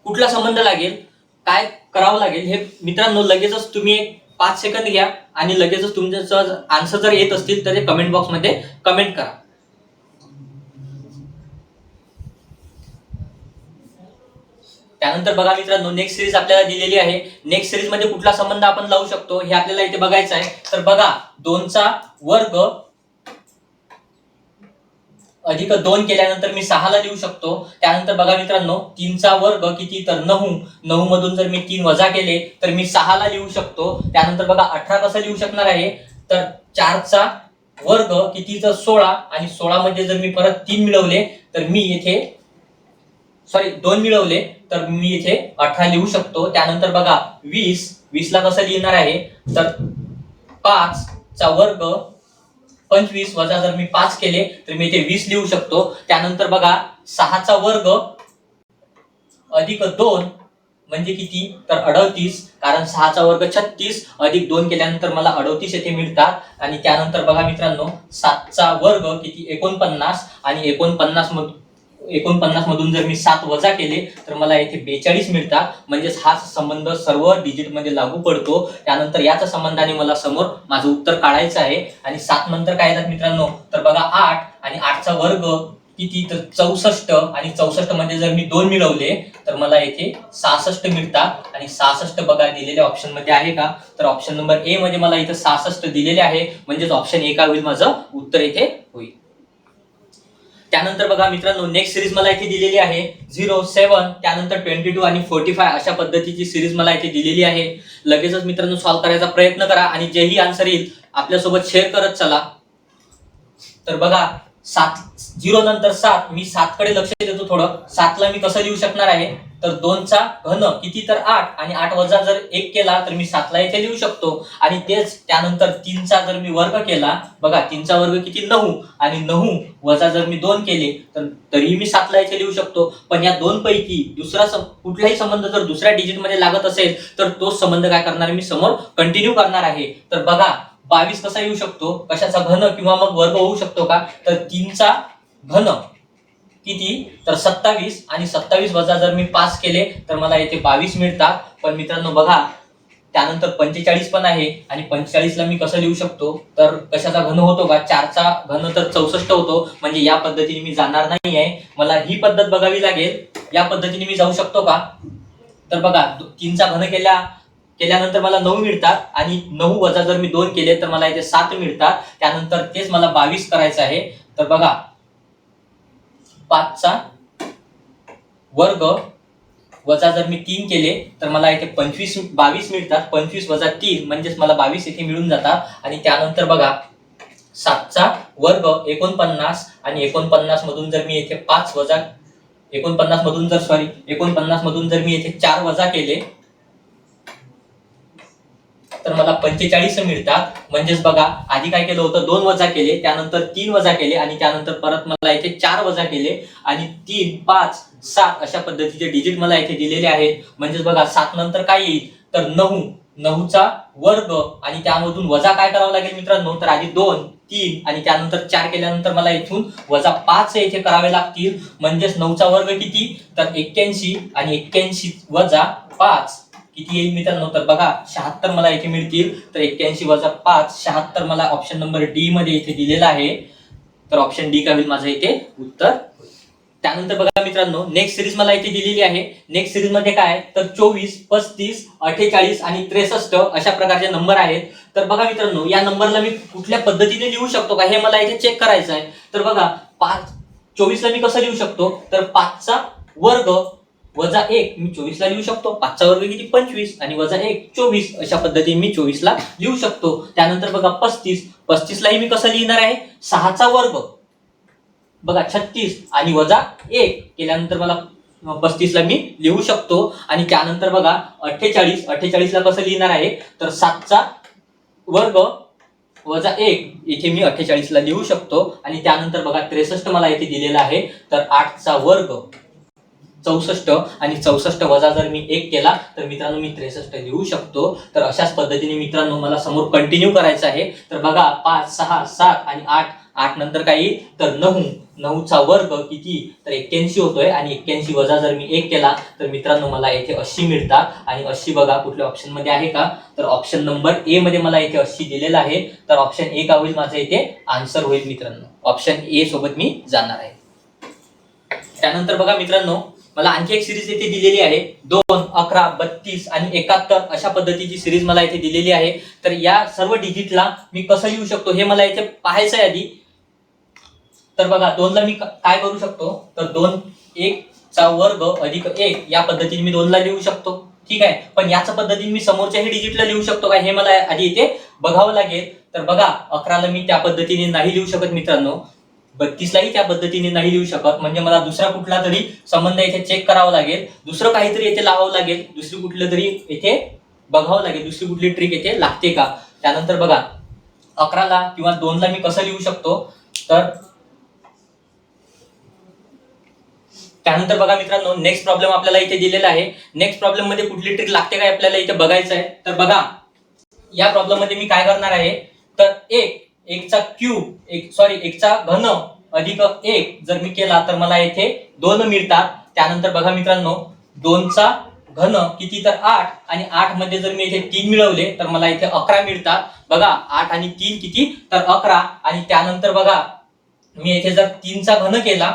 कुठला संबंध लागेल, काय करावं लागेल हे मित्रांनो लगेचच तुम्ही एक 5 सेकंद घ्या आणि लगेचच तुमचं आन्सर जर येत असतील तर ते कमेंट बॉक्स मध्ये कमेंट करा. त्यानंतर बघा मित्रांनो नेक्स्ट सिरीज आपल्याला दिलेली आहे. नेक्स्ट सिरीज मध्ये कुठला संबंध आपण लावू शकतो हे आपल्याला इथे बघायचं आहे. तर बघा 2चा वर्ग अधिक 2 केल्यानंतर मी 6ला लिहू शकतो. त्यानंतर बघा मित्रांनो 3चा वर्ग किती, तर 9, 9 मधून जर मी 3 वजा केले तर मी 6ला लिहू शकतो. त्यानंतर बघा 18 कसं लिहू शकणार आहे, तर 4चा वर्ग किती, तर 16 आणि 16 मध्ये जर मी परत 3 मिळवले तर मी इथे 2 मिळवले तर मी इथे 18 लिहू शकतो. त्यानंतर बघा 20 ला कसं लिहिणार आहे, तर 5चा वर्ग 25 वजा जर मी 5 केले तर मी इथे 20 लिहू शकतो. त्यानंतर बघा 6चा वर्ग अधिक 2 म्हणजे किती, तर 38, कारण 6चा वर्ग 36 अधिक 2 केल्यानंतर मला 38 येथे मिळतात. आणि त्यानंतर बघा मित्रांनो 7चा वर्ग किती, 49 आणि 49 मधून जर मी 7 वजा केले तर मला इथे 42 मिळतात. म्हणजेच हाच संबंध सर्व डिजिट मध्ये लागू पडतो. त्यानंतर याच्या संबंधाने मला समोर माझं उत्तर काढायचं आहे. आणि 7 नंतर काय येतात मित्रांनो, तर बघा 8 आणि 8चा वर्ग किती, तर 64 आणि 64 मध्ये जर मी 2 मिळवले तर मला इथे 66 मिळतात. आणि 66 बघा दिलेल्या ऑप्शन मध्ये आहे का, तर ऑप्शन नंबर ए मध्ये मला इथे 66 दिलेले आहे. म्हणजेच ऑप्शन ए का होईल माझं उत्तर इथे होईल. त्यानंतर बघा मित्रांनो नेक्स्ट सिरीज मला इथे दिलेली आहे 0, 7 त्यानंतर 22 आणि 45 अशा पद्धतीची सिरीज मला इथे दिलेली आहे. लगेचच मित्रांनो सॉल्व्ह करायचा प्रयत्न करा आणि जेही आन्सर येईल आपल्यासोबत शेअर करत चला. तर बघा 0 नंतर 7 मी 7 कडे लक्ष देतो थोडं. 7ला मी कसं लिहू शकणार आहे, तर 2चा घन किती तर 8 आणि 8 वजा जर 1 केला तर मी 7 ला इथे लिहू शकतो. आणि तेच त्यानंतर 3चा जर मी वर्ग केला, बघा 3चा वर्ग किती 9 आणि 9 वजा जर मी 2 केले तर तरीही मी 7 ला इथे लिहू शकतो. पण या दोन पैकी दुसरा कुठलाही संबंध जर दुसऱ्या डिजिट मध्ये लागत असेल तर तोच संबंध काय करणार मी समोर कंटिन्यू करणार आहे. तर बघा 22 कसा येऊ शकतो, कशाचा घन किंवा मग वर्ग होऊ शकतो का, तर 3चा घन किती तर 27 आणि 27 वजा जर मी 5 केले तर मला इथे 22 मिळतात. पण मित्रांनो बघा त्यानंतर 45 पण आहे आणि 45 ला मी कसं लिहू शकतो, तर कशाचा घन होतो का, 4चा घन तर 64 होतो. म्हणजे या पद्धतीने मी जाणार नाही आहे, मला ही पद्धत बघावी लागेल. या पद्धतीने मी जाऊ शकतो का, तर बघा 3चा घन केल्यानंतर मला 9 मिळतात आणि 9 वजा जर मी 2 केले तर मला इथे 7 मिळतात. त्यानंतर तेच मला 22 करायचं आहे. तर बघा 5चा वर्ग वजा जर मी 3 केले तर मला इथे 22 मिळतात. 25 वजा 3 म्हणजेच मला 22 इथे मिळून जातात. आणि त्यानंतर बघा 7चा वर्ग 49 आणि 49 मधून जर मी इथे 5 वजा 49 मधून जर मी इथे 4 वजा केले तर मला 45 मिळतात. म्हणजेच बघा आधी काय केलं होतं, 2 वजा केले, त्यानंतर 3 वजा केले आणि त्यानंतर परत मला इथे 4 वजा केले आणि 3, 5, 7 अशा पद्धतीचे डिजिट मला इथे दिलेले आहेत. म्हणजेच बघा 7 नंतर काय येईल तर 9चा वर्ग आणि त्यामधून वजा काय करावं लागेल मित्रांनो, तर आधी 2, 3 आणि त्यानंतर 4 केल्यानंतर मला इथून वजा 5 इथे करावे लागतील. म्हणजेच 9चा वर्ग किती तर 81 आणि 81 वजा 5 किती येईल मित्रांनो, तर बघा 76 मला इथे मिळतील. तर 81 वजा 5 76 मला ऑप्शन नंबर डी मध्ये इथे दिलेला आहे. तर ऑप्शन डी काय होईल माझं इथे उत्तर. त्यानंतर बघा मित्रांनो नेक्स्ट सिरीज मला इथे दिलेली आहे. नेक्स्ट सिरीज मध्ये काय तर 24, 35, 48 आणि 63 अशा प्रकारचे नंबर आहेत. तर बघा मित्रांनो या नंबरला मी कुठल्या पद्धतीने लिहू शकतो का हे मला इथे चेक करायचं आहे. तर बघा 24 ला मी कसं लिहू शकतो, तर 5चा वर्ग वजा 1 मी 24 ला लिहू शकतो. 5चा वर्ग किती 25 आणि वजा 1 24 अशा पद्धतीने मी 24 ला लिहू शकतो. त्यानंतर बघा 35 लाही मी कसं लिहिणार आहे, 6चा वर्ग बघा 36 आणि वजा 1 केल्यानंतर मला 35 ला मी लिहू शकतो. आणि त्यानंतर बघा 48 ला कसं लिहिणार आहे, तर 7चा वर्ग वजा 1 इथे मी 48 ला लिहू शकतो. आणि त्यानंतर बघा 63 मला इथे दिलेला आहे. तर 8चा वर्ग 64 आणि 64 वजा जर मी 1 केला तर मित्रांनो मी 63 लिहू शकतो. तर अशाच पद्धतीने मित्रांनो मला समोर कंटिन्यू करायचं आहे. तर बघा 5, 6, 7 आणि 8 नंतर काय येईल तर 9चा वर्ग किती तर 81 होतोय आणि 81 वजा जर मी 1 केला तर मित्रांनो मला इथे 80 मिळतात. आणि 80 बघा कुठल्या ऑप्शन मध्ये आहे का, तर ऑप्शन नंबर ए मध्ये मला इथे 80 दिलेला आहे. तर ऑप्शन ए का होईल माझं इथे आन्सर होईल मित्रांनो. ऑप्शन ए सोबत मी जाणार आहे. त्यानंतर बघा मित्रांनो मला आणखी एक सिरीज इथे दिलेली आहे. 2, 11, 32 आणि 71 अशा पद्धतीची सिरीज मला इथे दिलेली आहे. तर या सर्व डिजिटला मी कसं लिहू शकतो हे मला इथे पाहायचं आहे आधी. तर बघा 2 ला मी काय करू शकतो, तर 2 1 चा वर्ग अधिक 1 या पद्धतीने मी 2 ला लिहू शकतो. ठीक आहे, पण याच पद्धतीने मी समोरच्याही डिजिटला लिहू शकतो का हे मला आधी इथे बघावं लागेल. तर बघा 11 ला मी त्या पद्धतीने नाही लिहू शकत मित्रांनो. 32 लाही त्या पद्धतीने नाही लिहू शकत. म्हणजे मला दुसरा कुठला तरी संबंध इथे चेक करावा लागेल, दुसरं काहीतरी इथे लावावं लागेल, दुसरी कुठलं तरी इथे बघावं लागेल, दुसरी कुठली ट्रिक इथे लागते का. त्यानंतर बघा 11 ला किंवा 2 ला मी कसं लिहू शकतो, तर त्यानंतर बघा मित्रांनो नेक्स्ट प्रॉब्लेम आपल्याला इथे दिलेला आहे. नेक्स्ट प्रॉब्लेम मध्ये कुठली ट्रिक लागते काय आपल्याला इथे बघायचं आहे. तर बघा या प्रॉब्लेम मध्ये मी काय करणार आहे, तर 1चा क्यूब 1चा घन अधिक 1 जर मी केला तर मला इथे 2 मिळतात. त्यानंतर बघा मित्रांनो 2चा घन किती तर 8 आणि 8 मध्ये जर मी इथे 3 मिळवले तर मला इथे 11 मिळतात. बघा 8 आणि 3 किती तर 11. आणि त्यानंतर बघा मी इथे जर 3चा घन केला,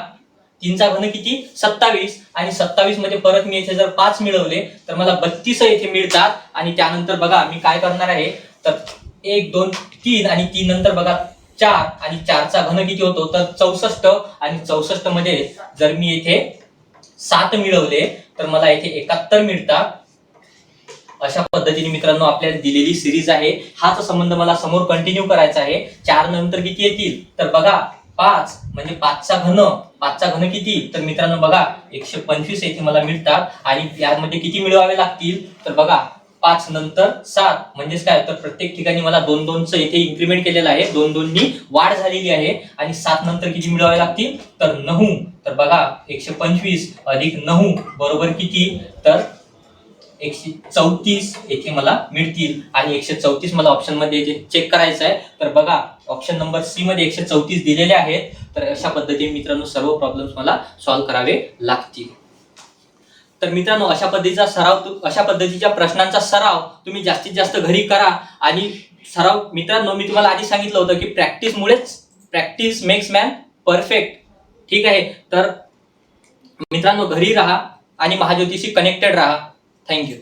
3चा घन किती 27 आणि 27 मध्ये परत मी इथे जर 5 मिळवले तर मला 32 इथे मिळतात. आणि त्यानंतर बघा मी काय करणार आहे, तर 1, 2, 3 आणि 3 नंतर बघा 4 आणि 4चा घन किती होतो तर 64 आणि 64 मध्ये जर मी इथे 7 मिळवले तर मला इथे 71 मिळतात. अशा पद्धतीने मित्रांनो आपल्याला दिलेली सिरीज आहे. हाच संबंध मला समोर कंटिन्यू करायचा आहे. 4 नंतर किती येतील तर बघा 5 म्हणजे 5चा घन किती, तर मित्रांनो बघा 125 येथे मला मिळतात. आणि यामध्ये किती मिळवावे लागतील, तर बघा 5 नंतर 7 म्हणजेच काय, तर प्रत्येक ठिकाणी मला 2-2चं इथे इन्क्रीमेंट केलेलं आहे, 2-2नी वाढ झालेली आहे. आणि 7 नंतर किती मिळवावे लागतील, तर 9. तर बघा 125 अधिक 9 बरोबर किती, तर 134 येथे मला मिळतील. आणि 134 मला ऑप्शन मध्ये चेक करायचं आहे. तर बघा ऑप्शन नंबर सी मध्ये 134 दिलेले आहेत. तर अशा पद्धतीने मित्रांनो सर्व प्रॉब्लेम्स मला सॉल्व्ह करावे लागतील. तर मित्रांनो अशा पद्धतीच्या प्रश्नांचा सराव तुम्ही जास्तीत जास्त घरी करा. आणि मित्रांनो मी तुम्हाला आधी सांगितलं होतं की प्रॅक्टिस मेक्स मॅन परफेक्ट. ठीक आहे, तर मित्रांनो घरी राहा आणि महाज्योतिषी कनेक्टेड राहा. थँक्यू.